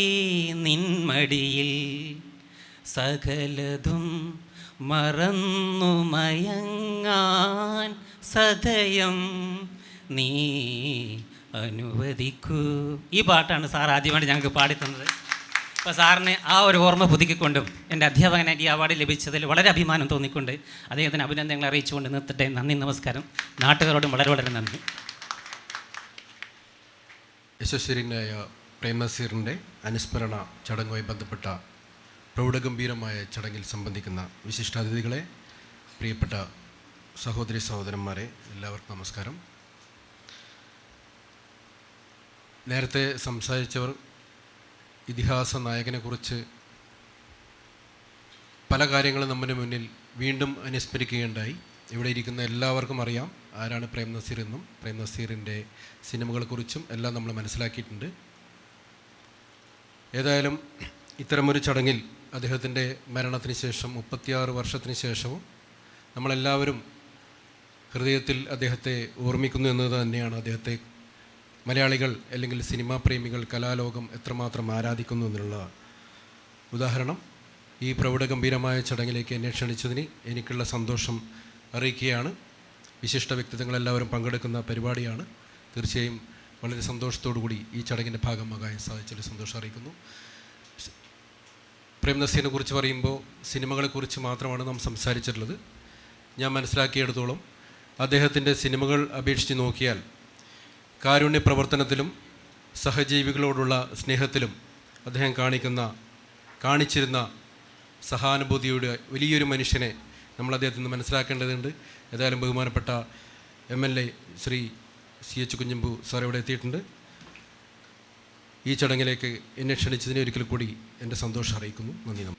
നിന്മടിയിൽ സകലതും മറന്നു മയങ്ങാൻ സദയം നീ അനുവദിക്കൂ. ഈ പാട്ടാണ് സാർ ആദ്യമായിട്ട് ഞങ്ങൾക്ക് പാടിത്തന്നത്. അപ്പോൾ സാറിന് ആ ഒരു ഓർമ്മ പുതുക്കിക്കൊണ്ടും എൻ്റെ അധ്യാപകനായിട്ട് ഈ അവാർഡ് ലഭിച്ചതിൽ വളരെ അഭിമാനം തോന്നിക്കൊണ്ട് അദ്ദേഹത്തിന് അഭിനന്ദനങ്ങൾ അറിയിച്ചുകൊണ്ട് നിർത്തട്ടെ. നന്ദി, നമസ്കാരം. നാട്ടുകാരോടും വളരെ വളരെ നന്ദി. യശസ്വരനായ പ്രേം നസീറിൻ്റെ അനുസ്മരണ ചടങ്ങുമായി ബന്ധപ്പെട്ട പ്രൗഢഗംഭീരമായ ചടങ്ങിൽ സംബന്ധിക്കുന്ന വിശിഷ്ടാതിഥികളെ, പ്രിയപ്പെട്ട സഹോദരി സഹോദരന്മാരെ, എല്ലാവർക്കും നമസ്കാരം. നേരത്തെ സംസാരിച്ചവർ ഇതിഹാസ നായകനെക്കുറിച്ച് പല കാര്യങ്ങളും നമ്മുടെ മുന്നിൽ വീണ്ടും അനുസ്മരിക്കുകയുണ്ടായി. ഇവിടെ ഇരിക്കുന്ന എല്ലാവർക്കും അറിയാം ആരാണ് പ്രേം നസീർ എന്നും പ്രേം നസീറിൻ്റെ സിനിമകളെക്കുറിച്ചും എല്ലാം നമ്മൾ മനസ്സിലാക്കിയിട്ടുണ്ട്. ഏതായാലും ഇത്തരമൊരു ചടങ്ങിൽ അദ്ദേഹത്തിൻ്റെ മരണത്തിന് ശേഷം 36 വർഷത്തിന് ശേഷവും നമ്മളെല്ലാവരും ഹൃദയത്തിൽ അദ്ദേഹത്തെ ഓർമ്മിക്കുന്നു എന്നത് തന്നെയാണ് അദ്ദേഹത്തെ മലയാളികൾ അല്ലെങ്കിൽ സിനിമാ പ്രേമികൾ, കലാലോകം എത്രമാത്രം ആരാധിക്കുന്നു എന്നുള്ള ഉദാഹരണം. ഈ പ്രൗഢഗംഭീരമായ ചടങ്ങിലേക്ക് എന്നെ ക്ഷണിച്ചതിന് എനിക്കുള്ള സന്തോഷം അറിയിക്കുകയാണ്. വിശിഷ്ട വ്യക്തിത്വങ്ങളെല്ലാവരും പങ്കെടുക്കുന്ന പരിപാടിയാണ്. തീർച്ചയായും വളരെ സന്തോഷത്തോടു കൂടി ഈ ചടങ്ങിൻ്റെ ഭാഗമാകാൻ സാധിച്ചതിൽ സന്തോഷം അറിയിക്കുന്നു. പ്രേം നസീറിനെ കുറിച്ച് പറയുമ്പോൾ സിനിമകളെക്കുറിച്ച് മാത്രമാണ് നാം സംസാരിച്ചിട്ടുള്ളത്. ഞാൻ മനസ്സിലാക്കിയെടുത്തോളം അദ്ദേഹത്തിൻ്റെ സിനിമകൾ അപേക്ഷിച്ച് നോക്കിയാൽ കാരുണ്യ പ്രവർത്തനത്തിലും സഹജീവികളോടുള്ള സ്നേഹത്തിലും അദ്ദേഹം കാണിച്ചിരുന്ന സഹാനുഭൂതിയുടെ വലിയൊരു മനുഷ്യനെ നമ്മൾ അദ്ദേഹത്തിൽ നിന്ന് മനസ്സിലാക്കേണ്ടതുണ്ട്. ഏതായാലും ബഹുമാനപ്പെട്ട MLA Shri CH Kunhambu sir ഇവിടെ എത്തിയിട്ടുണ്ട്. ഈ ചടങ്ങിലേക്ക് എന്നെ ക്ഷണിച്ചതിനെ ഒരിക്കൽ കൂടി എൻ്റെ സന്തോഷം അറിയിക്കുന്നു. നന്ദി.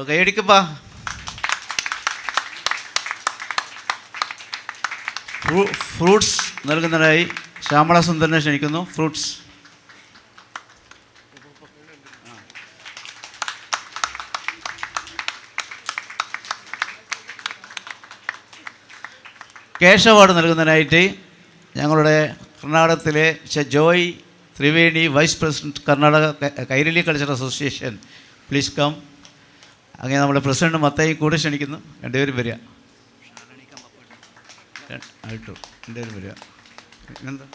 ഓക്കെ, എടുക്കപ്പാ. ഫ്രൂട്ട്സ് നൽകുന്നതിനായി ശ്യാമള സുന്ദരനെ ക്ഷണിക്കുന്നു. ഫ്രൂട്ട്സ്. ക്യാഷ് അവാർഡ് നൽകുന്നതിനായിട്ട് ഞങ്ങളുടെ കർണാടകത്തിലെ Joy Triveni, vice president, Karnataka Kairali cultural association, please come. അങ്ങനെ നമ്മുടെ പ്രസിഡന്റ് മത്തായി കൂടെ ക്ഷണിക്കുന്നു. രണ്ടുപേരും വരിക. ആയിട്ടു രണ്ടുപേരും വരിക. പിന്നെന്താ?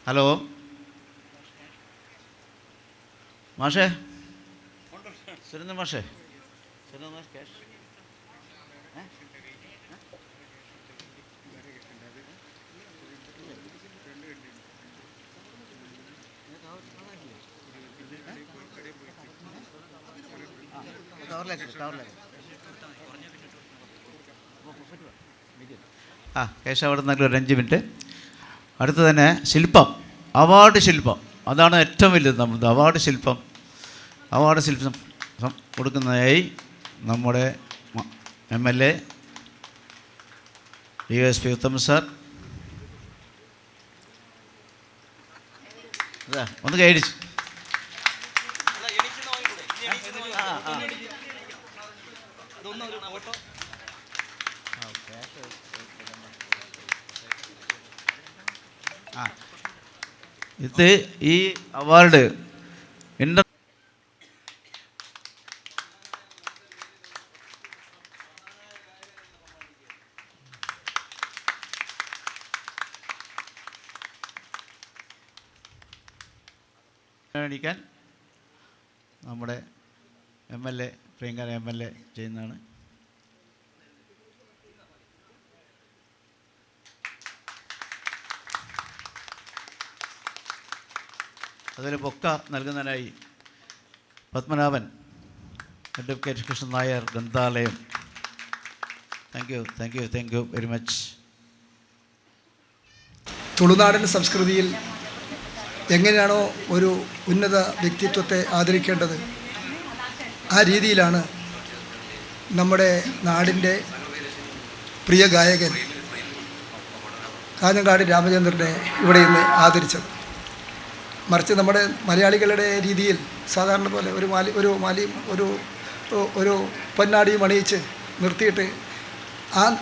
ഹലോ മാഷേ, സുരേന്ദ്ര മാഷേ, സുരേന്ദ്ര മാഷ് ക്യാഷ്. ക്യാഷ് അവിടെ നിന്ന് ഒരു 5 മിനിറ്റ്. അടുത്ത് തന്നെ ശില്പം, അവാർഡ് ശില്പം. അതാണ് ഏറ്റവും വലുത്. നമ്മുടെ അവാർഡ് ശില്പം കൊടുക്കുന്നതായി നമ്മുടെ MLA DSP ഉത്തം സാർ. ഒന്ന് കൈയടിച്ചു. ഇത് ഈ അവാർഡ് മേടിക്കാൻ നമ്മുടെ MLA പ്രിയങ്കര MLA ചെയ്യുന്നതാണ്. അതിൽ ബൊക്ക നൽകുന്നതിനായി പത്മനാഭൻ, അഡ്വക്കേറ്റ് കൃഷ്ണൻ നായർ, ഗ്രന്ഥാലയം. Thank you very much. തുളുനാടൻ സംസ്കൃതിയിൽ എങ്ങനെയാണോ ഒരു ഉന്നത വ്യക്തിത്വത്തെ ആദരിക്കേണ്ടത്, ആ രീതിയിലാണ് നമ്മുടെ നാടിൻ്റെ പ്രിയ ഗായകൻ കാഞ്ഞങ്ങാട് രാമചന്ദ്രനെ ഇവിടെ ഇന്ന് ആദരിച്ചത്. മറിച്ച് നമ്മുടെ മലയാളികളുടെ രീതിയിൽ സാധാരണ പോലെ ഒരു പൊന്നാടിയും അണിയിച്ച് നിർത്തിയിട്ട്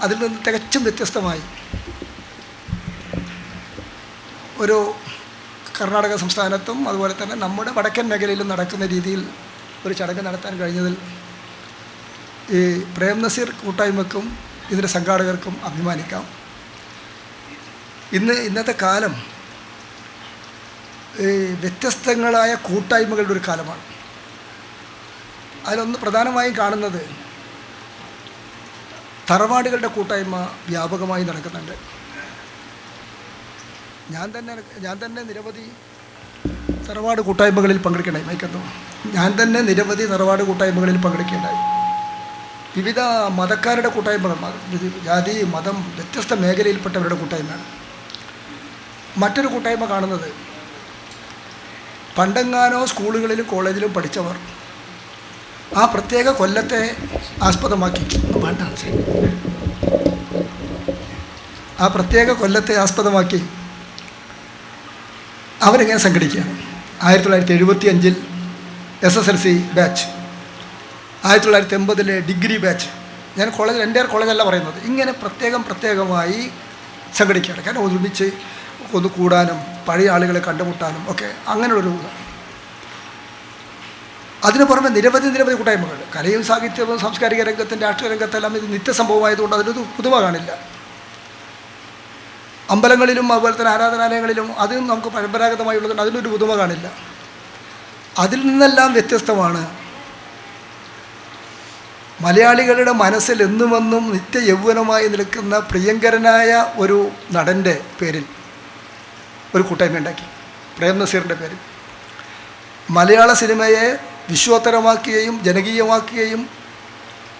അതിൽ നിന്ന് തികച്ചും വ്യത്യസ്തമായി ഒരു കർണാടക സംസ്ഥാനത്തും അതുപോലെ തന്നെ നമ്മുടെ വടക്കൻ മേഖലയിലും നടക്കുന്ന രീതിയിൽ ഒരു ചടങ്ങ് നടത്താൻ കഴിഞ്ഞതിൽ ഈ പ്രേം നസീർ കൂട്ടായ്മക്കും ഇതിൻ്റെ സംഘാടകർക്കും അഭിമാനിക്കാം. ഇന്നത്തെ കാലം ഈ വ്യത്യസ്തങ്ങളായ കൂട്ടായ്മകളുടെ ഒരു കാലമാണ്. അതിലൊന്ന് പ്രധാനമായും കാണുന്നത് തറവാടുകളുടെ കൂട്ടായ്മ വ്യാപകമായി നടക്കുന്നുണ്ട്. ഞാൻ തന്നെ നിരവധി തറവാട് കൂട്ടായ്മകളിൽ പങ്കെടുക്കേണ്ടായി. ഞാൻ തന്നെ നിരവധി തറവാട് കൂട്ടായ്മകളിൽ പങ്കെടുക്കേണ്ടായി. വിവിധ മതക്കാരുടെ കൂട്ടായ്മകൾ, ജാതി മതം വ്യത്യസ്ത മേഖലയിൽപ്പെട്ടവരുടെ കൂട്ടായ്മയാണ്. മറ്റൊരു കൂട്ടായ്മ കാണുന്നത് പണ്ടെങ്ങാനോ സ്കൂളുകളിലും കോളേജിലും പഠിച്ചവർ ആ പ്രത്യേക കൊല്ലത്തെ ആസ്പദമാക്കി അവരിങ്ങനെ സംഘടിക്കുകയാണ്. 1975 SSLC ബാച്ച്, 1980 ഡിഗ്രി ബാച്ച്. ഞാൻ കോളേജ് എൻ്റെ കോളേജല്ല പറയുന്നത്. ഇങ്ങനെ പ്രത്യേകമായി സംഘടിക്കുകയാണ്. കാരണം ഒരുമിച്ച് ഒന്ന് കൂടാനും പഴയ ആളുകളെ കണ്ടുമുട്ടാനും ഒക്കെ അങ്ങനെയുള്ളൊരു. അതിന് പുറമെ നിരവധി കൂട്ടായ്മകൾ കലയും സാഹിത്യവും സാംസ്കാരിക രംഗത്തും രാഷ്ട്രീയ രംഗത്തെല്ലാം ഇത് നിത്യസംഭവമായതുകൊണ്ട് അതിനൊരു പുതുമ കാണില്ല. അമ്പലങ്ങളിലും അതുപോലെ തന്നെ ആരാധനാലയങ്ങളിലും അതും നമുക്ക് പരമ്പരാഗതമായുള്ളതുകൊണ്ട് അതിനൊരു പുതുമ കാണില്ല. അതിൽ നിന്നെല്ലാം വ്യത്യസ്തമാണ് മലയാളികളുടെ മനസ്സിൽ എന്നുമെന്നും നിത്യ യൗവനമായി നിൽക്കുന്ന പ്രിയങ്കരനായ ഒരു നടൻ്റെ പേരിൽ ഒരു കൂട്ടായ്മ ഉണ്ടാക്കി. പ്രേം നസീറിൻ്റെ പേരിൽ മലയാള സിനിമയെ വിശ്വോത്തരമാക്കുകയും ജനകീയമാക്കുകയും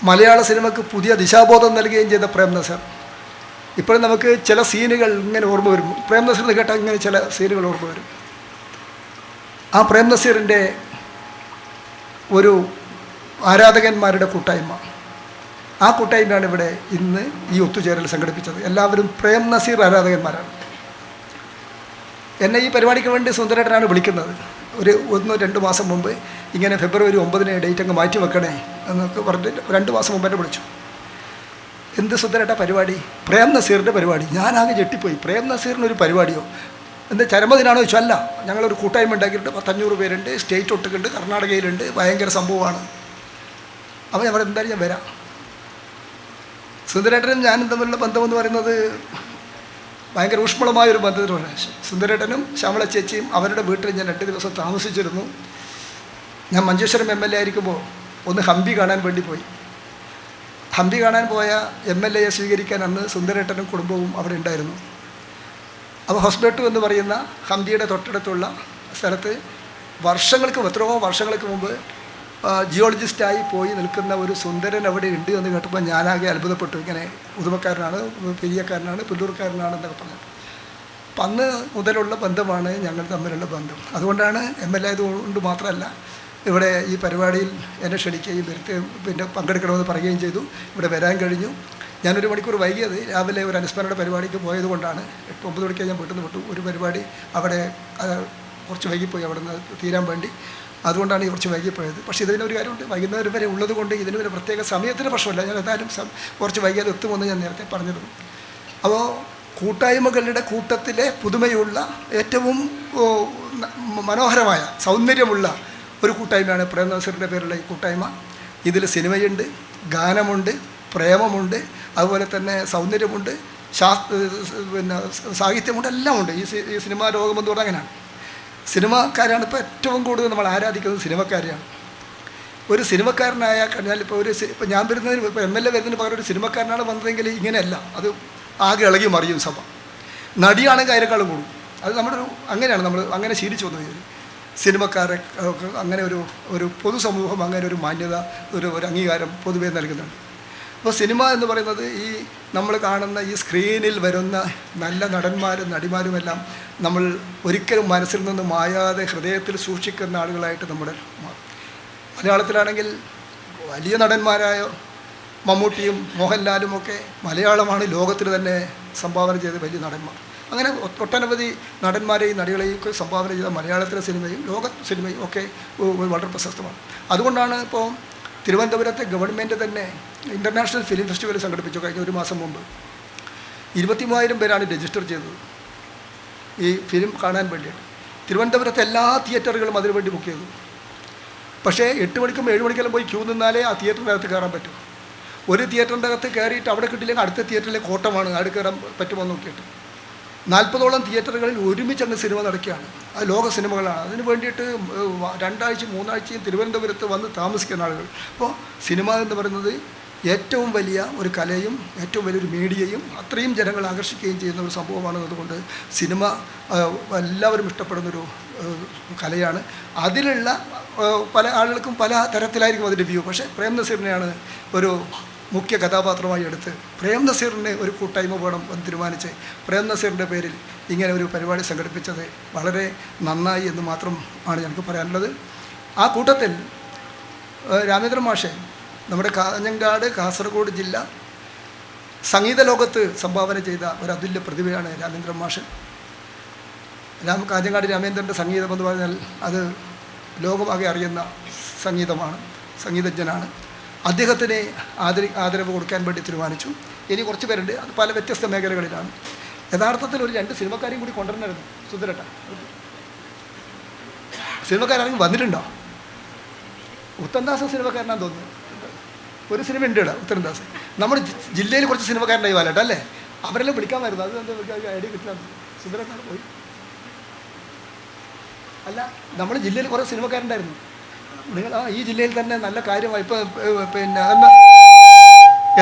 മലയാള സിനിമയ്ക്ക് പുതിയ ദിശാബോധം നൽകുകയും ചെയ്ത പ്രേം നസീർ. ഇപ്പോഴും നമുക്ക് ചില സീനുകൾ ഇങ്ങനെ ഓർമ്മ വരും. പ്രേം നസീറിന് കേട്ടാൽ ഇങ്ങനെ ചില സീനുകൾ ഓർമ്മ വരും. ആ പ്രേം നസീറിൻ്റെ ഒരു ആരാധകന്മാരുടെ കൂട്ടായ്മ, ആ കൂട്ടായ്മയാണ് ഇവിടെ ഇന്ന് ഈ ഒത്തുചേരൽ സംഘടിപ്പിച്ചത്. എല്ലാവരും പ്രേം നസീർ ആരാധകന്മാരാണ്. എന്നെ ഈ പരിപാടിക്ക് വേണ്ടി സുന്ദരേട്ടനാണ് വിളിക്കുന്നത്. ഒരു 1-2 മാസം മുമ്പ് ഇങ്ങനെ ഫെബ്രുവരി 9 ഡേറ്റ് അങ്ങ് മാറ്റി വെക്കണേ എന്നൊക്കെ പറഞ്ഞിട്ട് 2 മാസം മുമ്പ് എന്നെ വിളിച്ചു. എന്ത് സുന്ദരേട്ട പരിപാടി? പ്രേം നസീറിൻ്റെ പരിപാടി. ഞാനാകെ ഞെട്ടിപ്പോയി. പ്രേം നസീറിനൊരു പരിപാടിയോ? എന്താ ചരമദിനാണോ ചോദിച്ചു. അല്ല, ഞങ്ങളൊരു കൂട്ടായ്മ ഉണ്ടാക്കിയിട്ടുണ്ട്. 500 പേരുണ്ട്, സ്റ്റേറ്റ് ഒട്ടുക്കുണ്ട്, കർണാടകയിലുണ്ട്, ഭയങ്കര സംഭവമാണ്. അപ്പോൾ ഞാൻ എന്തായാലും ഞാൻ വരാം. സുന്ദരേട്ടനും ഞാനും തമ്മിലുള്ള ബന്ധമെന്ന് പറയുന്നത് ഭയങ്കര ഊഷ്മളമായൊരു ബന്ധത്തിലാണ്. സുന്ദരേട്ടനും ശ്യാമള ചേച്ചിയും അവരുടെ വീട്ടിൽ ഞാൻ 2 ദിവസം താമസിച്ചിരുന്നു. ഞാൻ മഞ്ചേശ്വരം MLA ആയിരിക്കുമ്പോൾ ഒന്ന് ഹംപി കാണാൻ വേണ്ടി പോയി. ഹംപി കാണാൻ പോയ MLAയെ സ്വീകരിക്കാൻ അന്ന് സുന്ദരേട്ടനും കുടുംബവും അവിടെ ഉണ്ടായിരുന്നു. അപ്പോൾ ഹൊസ്ബേട്ടു എന്ന് പറയുന്ന ഹംപിയുടെ തൊട്ടടുത്തുള്ള സ്ഥലത്ത് എത്രയോ വർഷങ്ങൾക്ക് മുമ്പ് ജിയോളജിസ്റ്റായി പോയി നിൽക്കുന്ന ഒരു സുന്ദരൻ അവിടെ ഉണ്ട് എന്ന് കേട്ടപ്പോൾ ഞാനാകെ അത്ഭുതപ്പെട്ടു. ഇങ്ങനെ ഉദുമക്കാരനാണ്, പെരിയക്കാരനാണ്, പുല്ലൂർക്കാരനാണ് എന്നൊക്കെ പറഞ്ഞു. അപ്പം അന്ന് മുതലുള്ള ബന്ധമാണ് ഞങ്ങൾ തമ്മിലുള്ള ബന്ധം. അതുകൊണ്ടാണ് MLA ആയതുകൊണ്ട് മാത്രമല്ല ഇവിടെ ഈ പരിപാടിയിൽ എന്നെ ക്ഷണിക്കുകയും പിന്നെ പങ്കെടുക്കണമെന്ന് പറയുകയും ചെയ്തു. ഇവിടെ വരാൻ കഴിഞ്ഞു. ഞാനൊരു മണിക്കൂർ വൈകിയത് രാവിലെ ഒരു അനുസ്മരണ പരിപാടിക്ക് പോയത് കൊണ്ടാണ്. 8-9 മണിക്ക് ഞാൻ വീട്ടിൽ നിന്ന് വിട്ടു. ഒരു പരിപാടി അവിടെ കുറച്ച് വൈകിപ്പോയി അവിടെ നിന്ന് തീരാൻ വേണ്ടി. അതുകൊണ്ടാണ് ഈ കുറച്ച് വൈകിപ്പോയത്. പക്ഷേ ഇതിനൊരു കാര്യമുണ്ട്, വൈകുന്നേരം വരെ ഉള്ളത് കൊണ്ട് ഇതിന് ഒരു പ്രത്യേക സമയത്തിന് പ്രശ്നമില്ല. ഞാൻ എന്തായാലും കുറച്ച് വൈകിയത് എത്തുമെന്ന് ഞാൻ നേരത്തെ പറഞ്ഞിരുന്നു. അപ്പോൾ കൂട്ടായ്മകളുടെ കൂട്ടത്തിലെ പുതുമയുള്ള ഏറ്റവും മനോഹരമായ സൗന്ദര്യമുള്ള ഒരു കൂട്ടായ്മയാണ് പ്രേം നസീറിൻ്റെ പേരുള്ള ഈ കൂട്ടായ്മ. ഇതിൽ സിനിമയുണ്ട്, ഗാനമുണ്ട്, പ്രേമമുണ്ട്, അതുപോലെ തന്നെ സൗന്ദര്യമുണ്ട്, പിന്നെ സാഹിത്യമുണ്ട്, എല്ലാം ഉണ്ട്. ഈ സിനിമാ ലോകമെന്ന് പറഞ്ഞാൽ അങ്ങനെയാണ്. സിനിമക്കാരാണ് ഇപ്പോൾ ഏറ്റവും കൂടുതൽ നമ്മൾ ആരാധിക്കുന്നത്. സിനിമക്കാരെയാണ്. ഒരു സിനിമക്കാരനായ കഴിഞ്ഞാൽ ഇപ്പോൾ ഞാൻ വരുന്നതിന് ഇപ്പോൾ MLA വരുന്നതിന് പകരം ഒരു സിനിമക്കാരനാണ് വന്നതെങ്കിൽ ഇങ്ങനെയല്ല, അത് ആകെ ഇളകി മറിയും സഭ. നടിയാണെങ്കിൽ അതിനേക്കാളും കൂടും. അത് നമ്മുടെ അങ്ങനെയാണ് നമ്മൾ അങ്ങനെ ശീലിച്ചു വന്നത്. സിനിമക്കാരെ അങ്ങനെ ഒരു പൊതുസമൂഹം അങ്ങനെ ഒരു മാന്യത, ഒരു അംഗീകാരം പൊതുവേ നൽകുന്നുണ്ട്. അപ്പോൾ സിനിമ എന്ന് പറയുന്നത് ഈ നമ്മൾ കാണുന്ന ഈ സ്ക്രീനിൽ വരുന്ന നല്ല നടന്മാരും നടിമാരുമെല്ലാം നമ്മൾ ഒരിക്കലും മനസ്സിൽ നിന്ന് മായാതെ ഹൃദയത്തിൽ സൂക്ഷിക്കുന്ന ആളുകളായിട്ട് നമ്മുടെ മലയാളത്തിലാണെങ്കിൽ വലിയ നടന്മാരായ മമ്മൂട്ടിയും മോഹൻലാലും ഒക്കെ മലയാളമാണ് ലോകത്തിൽ തന്നെ സംഭാവന ചെയ്ത വലിയ നടന്മാർ. അങ്ങനെ ഒട്ടനവധി നടന്മാരെയും നടികളെയും ഒക്കെ സംഭാവന ചെയ്ത മലയാളത്തിലെ സിനിമയും ലോക സിനിമയും ഒക്കെ വളരെ പ്രശസ്തമാണ്. അതുകൊണ്ടാണ് ഇപ്പോൾ തിരുവനന്തപുരത്തെ ഗവൺമെൻറ് തന്നെ ഇൻ്റർനാഷണൽ ഫിലിം ഫെസ്റ്റിവൽ സംഘടിപ്പിച്ചു. കഴിഞ്ഞ 1 മാസം മുമ്പ് 23,000 പേരാണ് രജിസ്റ്റർ ചെയ്തത് ഈ ഫിലിം കാണാൻ വേണ്ടിയിട്ട്. തിരുവനന്തപുരത്തെ എല്ലാ തിയേറ്ററുകളും അതിനു വേണ്ടി ബുക്ക് ചെയ്തു. പക്ഷേ 8 മണിക്കും 7 മണിക്കെല്ലാം പോയി ക്യൂ നിന്നാലേ ആ തിയേറ്ററിൻ്റെ അകത്ത് കയറാൻ പറ്റും. ഒരു തിയേറ്ററിൻ്റെ അകത്ത് കയറിയിട്ട് അവിടെ കിട്ടില്ലെങ്കിൽ അടുത്ത തിയേറ്ററിലേക്ക് ഓട്ടമാണ്, അവിടെ കയറാൻ പറ്റുമോ നോക്കിയിട്ട്. 40ഓളം തിയേറ്ററുകളിൽ ഒരുമിച്ച് അങ്ങ് സിനിമ നടക്കുകയാണ്. അത് ലോക സിനിമകളാണ്. അതിന് വേണ്ടിയിട്ട് 2 ആഴ്ച 3 ആഴ്ചയും തിരുവനന്തപുരത്ത് വന്ന് താമസിക്കുന്ന ആളുകൾ. അപ്പോൾ സിനിമ എന്ന് പറയുന്നത് ഏറ്റവും വലിയ ഒരു കലയും ഏറ്റവും വലിയൊരു മീഡിയയും അത്രയും ജനങ്ങൾ ആകർഷിക്കുകയും ചെയ്യുന്ന ഒരു സംഭവമാണ്. അതുകൊണ്ട് സിനിമ എല്ലാവരും ഇഷ്ടപ്പെടുന്നൊരു കലയാണ്. അതിലുള്ള പല ആളുകൾക്കും പല തരത്തിലായിരിക്കും അതിൻ്റെ വ്യൂ. പക്ഷേ പ്രേം നസീറിനെയാണ് ഒരു മുഖ്യ കഥാപാത്രമായി എടുത്ത് പ്രേം നസീറിനെ ഒരു കൂട്ടായ്മ വേണം എന്ന് തീരുമാനിച്ച് പ്രേം നസീറിൻ്റെ പേരിൽ ഇങ്ങനെ ഒരു പരിപാടി സംഘടിപ്പിച്ചത് വളരെ നന്നായി എന്ന് മാത്രമാണ് ഞങ്ങൾക്ക് പറയാനുള്ളത്. ആ കൂട്ടത്തിൽ രാമേന്ദ്രൻ മാഷെ, നമ്മുടെ കാഞ്ഞങ്ങാട് കാസർഗോഡ് ജില്ല സംഗീത ലോകത്ത് സംഭാവന ചെയ്ത ഒരു അതുല്യ പ്രതിഭയാണ് രാമേന്ദ്രൻ മാഷ്. കാഞ്ഞങ്ങാട് രാമേന്ദ്രൻ്റെ സംഗീതം എന്ന് പറഞ്ഞാൽ അത് ലോകമാകെ അറിയുന്ന സംഗീതമാണ്, സംഗീതജ്ഞനാണ്. അദ്ദേഹത്തിന് ആദരവ് കൊടുക്കാൻ വേണ്ടി തീരുമാനിച്ചു. ഇനി കുറച്ച് പേരുണ്ട്, അത് പല വ്യത്യസ്ത മേഖലകളിലാണ്. യഥാർത്ഥത്തിൽ ഒരു 2 സിനിമക്കാരെയും കൂടി കൊണ്ടുവരണമായിരുന്നു. സുന്ദരേട്ട, സിനിമക്കാരെങ്കിലും വന്നിട്ടുണ്ടോ? ഉത്തംദാസ് സിനിമക്കാരനാന്ന് തോന്നുന്നു. ഒരു സിനിമ ഉണ്ട് ഇവിടെ, ഉത്തംദാസ്. നമ്മുടെ ജില്ലയിൽ കുറച്ച് സിനിമക്കാരുണ്ടായി വാലട്ട അല്ലേ? അവരെല്ലാം വിളിക്കാമായിരുന്നു. അത് എന്താ ഐഡിയ കിട്ടില്ല. സുന്ദരേട്ടനാണ് പോയി. അല്ല, നമ്മുടെ ജില്ലയിൽ കുറേ സിനിമക്കാരുണ്ടായിരുന്നു. നിങ്ങൾ ഈ ജില്ലയിൽ തന്നെ നല്ല കാര്യമായി. ഇപ്പോൾ പിന്നെ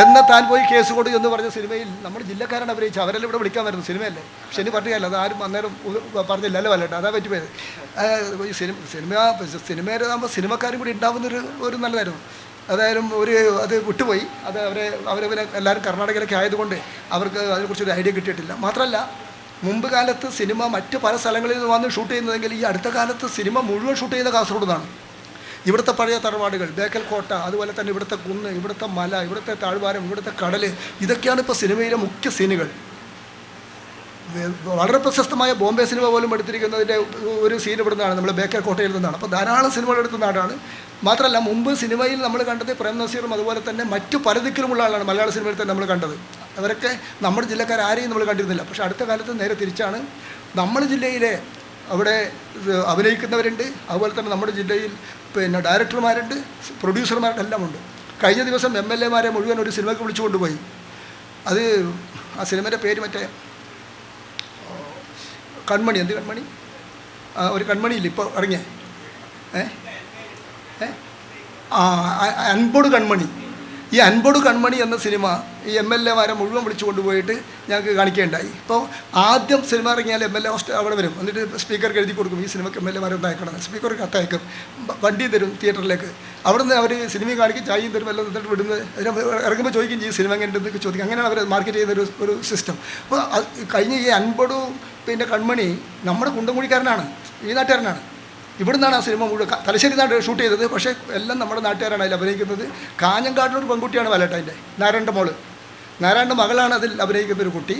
എന്നാൽ താൻ പോയി കേസ് കൊടു എന്ന് പറഞ്ഞ സിനിമയിൽ നമ്മുടെ ജില്ലക്കാരാണ് അഭിനയിച്ചത്. അവരെല്ലാം ഇവിടെ വിളിക്കാൻ വരുന്നു. സിനിമയല്ലേ, പക്ഷെ ഇനി പറഞ്ഞില്ല. അത് ആരും അന്നേരം പറഞ്ഞില്ല അല്ലേ വല്ലട്ടെ, അതാ പറ്റിപ്പോയത്. ഈ സിനിമയിലാകുമ്പോൾ സിനിമക്കാരും കൂടി ഉണ്ടാവുന്നൊരു നല്ലതായിരുന്നു. അതായാലും അത് വിട്ടുപോയി. അത് അവരവരെ എല്ലാവരും കർണാടകയിലൊക്കെ ആയതുകൊണ്ട് അവർക്ക് അതിനെക്കുറിച്ചൊരു ഐഡിയ കിട്ടിയിട്ടില്ല. മാത്രമല്ല, മുമ്പ് കാലത്ത് സിനിമ മറ്റ് പല സ്ഥലങ്ങളിൽ നിന്ന് വന്ന് ഷൂട്ട് ചെയ്യുന്നതെങ്കിൽ ഈ അടുത്ത കാലത്ത് സിനിമ മുഴുവൻ ഷൂട്ട് ചെയ്യുന്ന കാസർഗോഡ് നിന്നാണ്. ഇവിടുത്തെ പഴയ തറവാടുകൾ, ബേക്കൽ കോട്ട, അതുപോലെ തന്നെ ഇവിടുത്തെ കുന്ന്, ഇവിടുത്തെ മല, ഇവിടുത്തെ താഴ്വാരം, ഇവിടുത്തെ കടൽ, ഇതൊക്കെയാണ് ഇപ്പോൾ സിനിമയിലെ മുഖ്യ സീനുകൾ. വളരെ പ്രശസ്തമായ ബോംബെ സിനിമ പോലും എടുത്തിരിക്കുന്നതിൻ്റെ ഒരു സീൻ ഇവിടുന്നാണ്, നമ്മൾ ബേക്കൽ കോട്ടയിൽ നിന്നാണ്. അപ്പോൾ ധാരാളം സിനിമകൾ എടുത്ത നാടാണ്. മാത്രമല്ല, മുമ്പ് സിനിമയിൽ നമ്മൾ കണ്ടത് പ്രേം നസീറും അതുപോലെ തന്നെ മറ്റു പല ദിക്കിലുമുള്ള ആളാണ് മലയാള സിനിമയിൽ തന്നെ നമ്മൾ കണ്ടത്. അവരൊക്കെ നമ്മുടെ ജില്ലക്കാരെയും നമ്മൾ കണ്ടിരുന്നില്ല. പക്ഷേ അടുത്ത കാലത്ത് നേരെ തിരിച്ചാണ്. നമ്മുടെ ജില്ലയിലെ അവിടെ അഭിനയിക്കുന്നവരുണ്ട്, അതുപോലെ തന്നെ നമ്മുടെ ജില്ലയിൽ പിന്നെ ഡയറക്ടർമാരുണ്ട്, പ്രൊഡ്യൂസർമാരുടെ എല്ലാം ഉണ്ട്. കഴിഞ്ഞ ദിവസം MLA മുഴുവൻ ഒരു സിനിമയ്ക്ക് വിളിച്ചു കൊണ്ടുപോയി. അത് ആ സിനിമയുടെ പേര് മറ്റേ കൺമണി, എന്ത് കൺമണി, ഒരു കൺമണിയില്ല ഇപ്പോൾ ഇറങ്ങിയ അൻപൊട് കൺമണി. ഈ അൻപൊട് കൺമണി എന്ന സിനിമ ഈ MLA മുഴുവൻ വിളിച്ചു കൊണ്ടുപോയിട്ട് ഞങ്ങൾക്ക് കാണിക്കുകയുണ്ടായി. ഇപ്പോൾ ആദ്യം സിനിമ ഇറങ്ങിയാൽ MLA അവിടെ വരും, എന്നിട്ട് സ്പീക്കർക്ക് എഴുതി കൊടുക്കും ഈ സിനിമയ്ക്ക് MLA ഒന്ന് അയക്കണം. സ്പീക്കർക്ക് കത്തയക്കും, വണ്ടി തരും തിയേറ്ററിലേക്ക്. അവിടെ നിന്ന് അവർ സിനിമയും കാണിക്കും, ചായയും തരും, എല്ലാം എന്നിട്ട് വിടുന്നത്. ഇറങ്ങുമ്പോൾ ചോദിക്കും ചെയ്യും സിനിമ എങ്ങനെ ഉണ്ടെന്നൊക്കെ ചോദിക്കും. അങ്ങനെയാണ് അവർ മാർക്കറ്റ് ചെയ്യുന്ന ഒരു സിസ്റ്റം. അപ്പോൾ കഴിഞ്ഞ ഈ അൻപൊട് പിന്നെ കൺമണി നമ്മുടെ കുണ്ടംകുഴിക്കാരനാണ്, ഈ നാട്ടുകാരനാണ്. ഇവിടെ നിന്നാണ് ആ സിനിമ മുഴുവൻ തലശ്ശേരി നാട് ഷൂട്ട് ചെയ്തത്. പക്ഷേ എല്ലാം നമ്മുടെ നാട്ടുകാരാണ് അതിൽ അഭിനയിക്കുന്നത്. കാഞ്ഞങ്കാട്ടിലൊരു പെൺകുട്ടിയാണ് വലട്ടതിൻ്റെ, നാരായണൻ്റെ മോള്, നാരായണൻ്റെ മകളാണ് അതിൽ അഭിനയിക്കുന്നൊരു കുട്ടി.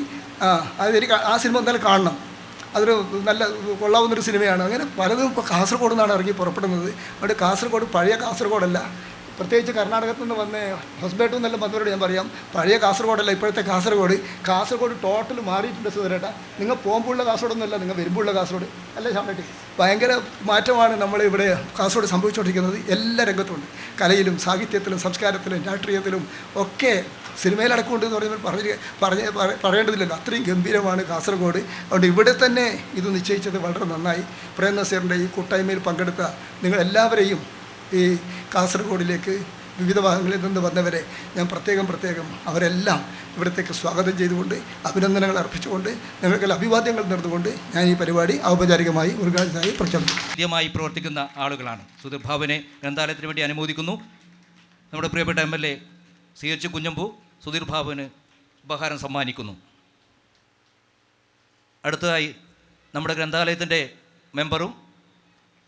അതെനിക്ക് ആ സിനിമ എന്തായാലും കാണണം. അതൊരു നല്ല കൊള്ളാവുന്നൊരു സിനിമയാണ്. അങ്ങനെ പലതും ഇപ്പോൾ കാസർഗോഡ് നിന്നാണ് ഇറങ്ങി പുറപ്പെടുന്നത്. അവിടെ കാസർഗോഡ് പഴയ കാസർഗോഡല്ല, പ്രത്യേകിച്ച് കർണാടകത്തിൽ നിന്ന് വന്ന് ഹോസ്ബേട്ടിൽ നിന്നെല്ലാം വന്നവരോട് ഞാൻ പറയാം, പഴയ കാസർഗോഡല്ല ഇപ്പോഴത്തെ കാസർഗോഡ് ടോട്ടൽ മാറിയിട്ടുണ്ട് സുധരേട്ട. നിങ്ങൾ പോകുമ്പോഴുള്ള കാസർഗോഡൊന്നുമല്ല, നിങ്ങൾ വരുമ്പോഴുള്ള കാസർഗോഡ് അല്ലേ ശ്യാമേട്ടി? ഭയങ്കര മാറ്റമാണ് നമ്മൾ ഇവിടെ കാസർഗോഡ് സംഭവിച്ചുകൊണ്ടിരിക്കുന്നത്. എല്ലാ രംഗത്തുമുണ്ട്, കലയിലും സാഹിത്യത്തിലും സംസ്കാരത്തിലും രാഷ്ട്രീയത്തിലും ഒക്കെ. സിനിമയിലടക്കമുണ്ട് എന്ന് പറയുമ്പോൾ പറയേണ്ടതില്ലല്ലോ, അത്രയും ഗംഭീരമാണ് കാസർഗോഡ്. അതുകൊണ്ട് ഇവിടെ തന്നെ ഇത് നിശ്ചയിച്ചത് വളരെ നന്നായി. പ്രേം നസീറിൻ്റെ ഈ കൂട്ടായ്മയിൽ പങ്കെടുത്ത നിങ്ങളെല്ലാവരെയും, ഈ കാസർഗോഡിലേക്ക് വിവിധ ഭാഗങ്ങളിൽ നിന്ന് വന്നവരെ ഞാൻ പ്രത്യേകം അവരെല്ലാം ഇവിടത്തേക്ക് സ്വാഗതം ചെയ്തുകൊണ്ട് അഭിനന്ദനങ്ങൾ അർപ്പിച്ചുകൊണ്ട് നിങ്ങൾക്കെല്ലാം അഭിവാദ്യങ്ങൾ നേർന്നുകൊണ്ട് ഞാൻ ഈ പരിപാടി ഔപചാരികമായി ഉദ്ഘാടനമായി പ്രഖ്യാപിച്ചു. കൃത്യമായി പ്രവർത്തിക്കുന്ന ആളുകളാണ്. സുധീർ ബാബുവിനെ ഗ്രന്ഥാലയത്തിന് വേണ്ടി അനുമോദിക്കുന്നു. നമ്മുടെ പ്രിയപ്പെട്ട MLA CH കുഞ്ഞമ്പു സുധീർ ബാബുവിന് ഉപഹാരം സമ്മാനിക്കുന്നു. അടുത്തതായി നമ്മുടെ ഗ്രന്ഥാലയത്തിൻ്റെ മെമ്പറും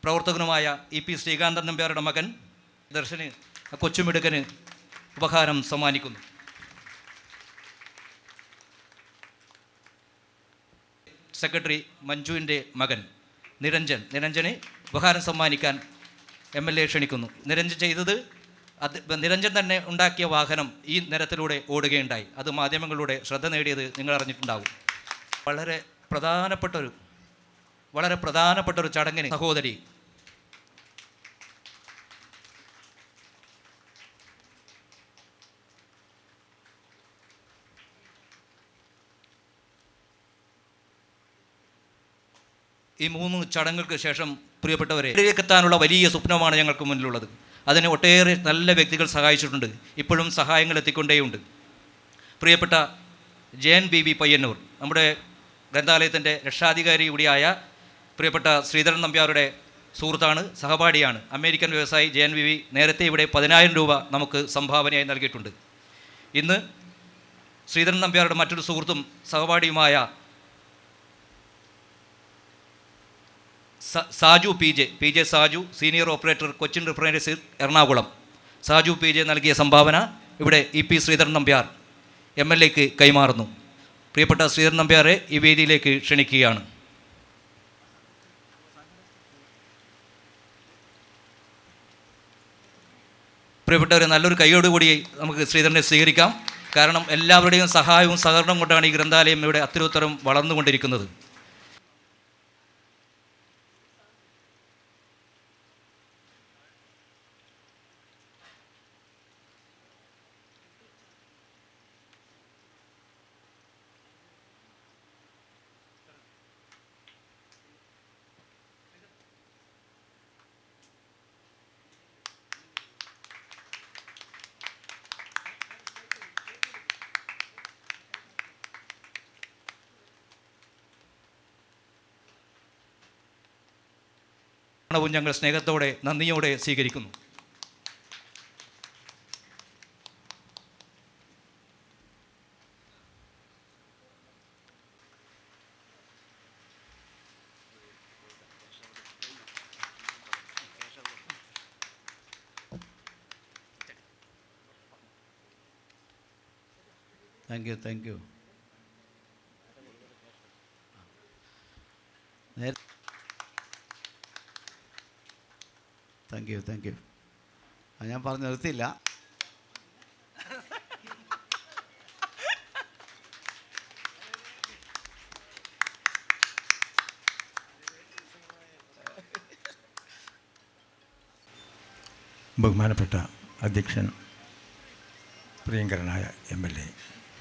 പ്രവർത്തകനുമായ EP ശ്രീകാന്തൻ നമ്പ്യാരുടെ മകൻ ദർശന് കൊച്ചുമിടുക്കന് ഉപഹാരം സമ്മാനിക്കുന്നു. സെക്രട്ടറി മഞ്ജുവിൻ്റെ മകൻ നിരഞ്ജന് ഉപഹാരം സമ്മാനിക്കാൻ MLA ക്ഷണിക്കുന്നു. നിരഞ്ജൻ ചെയ്തത് നിരഞ്ജൻ തന്നെ ഉണ്ടാക്കിയ വാഹനം ഈ നിരത്തിലൂടെ ഓടുകയുണ്ടായി. അത് മാധ്യമങ്ങളിലൂടെ ശ്രദ്ധ നേടിയത് നിങ്ങൾ അറിഞ്ഞിട്ടുണ്ടാവും. വളരെ പ്രധാനപ്പെട്ടൊരു വളരെ പ്രധാനപ്പെട്ട ഒരു ചടങ്ങിന് സഹോദരി ഈ 3 ചടങ്ങുകൾക്ക് ശേഷം പ്രിയപ്പെട്ടവരെ എത്താനുള്ള വലിയ സ്വപ്നമാണ് ഞങ്ങൾക്ക് മുന്നിലുള്ളത്. അതിന് ഒട്ടേറെ നല്ല വ്യക്തികൾ സഹായിച്ചിട്ടുണ്ട്, ഇപ്പോഴും സഹായങ്ങൾ എത്തിക്കൊണ്ടേയുണ്ട്. പ്രിയപ്പെട്ട ജയൻ ബി പയ്യന്നൂർ, നമ്മുടെ ഗ്രന്ഥാലയത്തിൻ്റെ രക്ഷാധികാരി കൂടിയായ പ്രിയപ്പെട്ട ശ്രീധരൻ നമ്പ്യാരുടെ സുഹൃത്താണ്, സഹപാഠിയാണ്. അമേരിക്കൻ വ്യവസായി ജയൻ ബി നേരത്തെ ഇവിടെ 10,000 രൂപ നമുക്ക് സംഭാവനയായി നൽകിയിട്ടുണ്ട്. ഇന്ന് ശ്രീധരൻ നമ്പ്യാരുടെ മറ്റൊരു സുഹൃത്തും സഹപാഠിയുമായ Saju P J Saju, senior operator, Cochin refineries Ernakulam. Saju P J നൽകിയ സംഭാവന ഇവിടെ EP ശ്രീധരൻ നമ്പ്യാർ MLAക്ക് കൈമാറുന്നു. പ്രിയപ്പെട്ട ശ്രീധരൻ നമ്പ്യാരെ ഈ വേദിയിലേക്ക് ക്ഷണിക്കുകയാണ്. പ്രിയപ്പെട്ടവരെ, നല്ലൊരു കൈയോടുകൂടി നമുക്ക് ശ്രീധരനെ സ്വീകരിക്കാം. കാരണം എല്ലാവരുടെയും സഹായവും സഹകരണവും കൊണ്ടാണ് ഈ ഗ്രന്ഥാലയം ഇവിടെ അത്തിരുത്തരം വളർന്നുകൊണ്ടിരിക്കുന്നത്. ഞങ്ങൾ സ്നേഹത്തോടെ നന്ദിയോടെ സ്വീകരിക്കുന്നു. Thank you. Thank you. ഞാൻ പറഞ്ഞ് നിർത്തിയില്ല. ബഹുമാനപ്പെട്ട അധ്യക്ഷൻ, പ്രിയങ്കരനായ MLA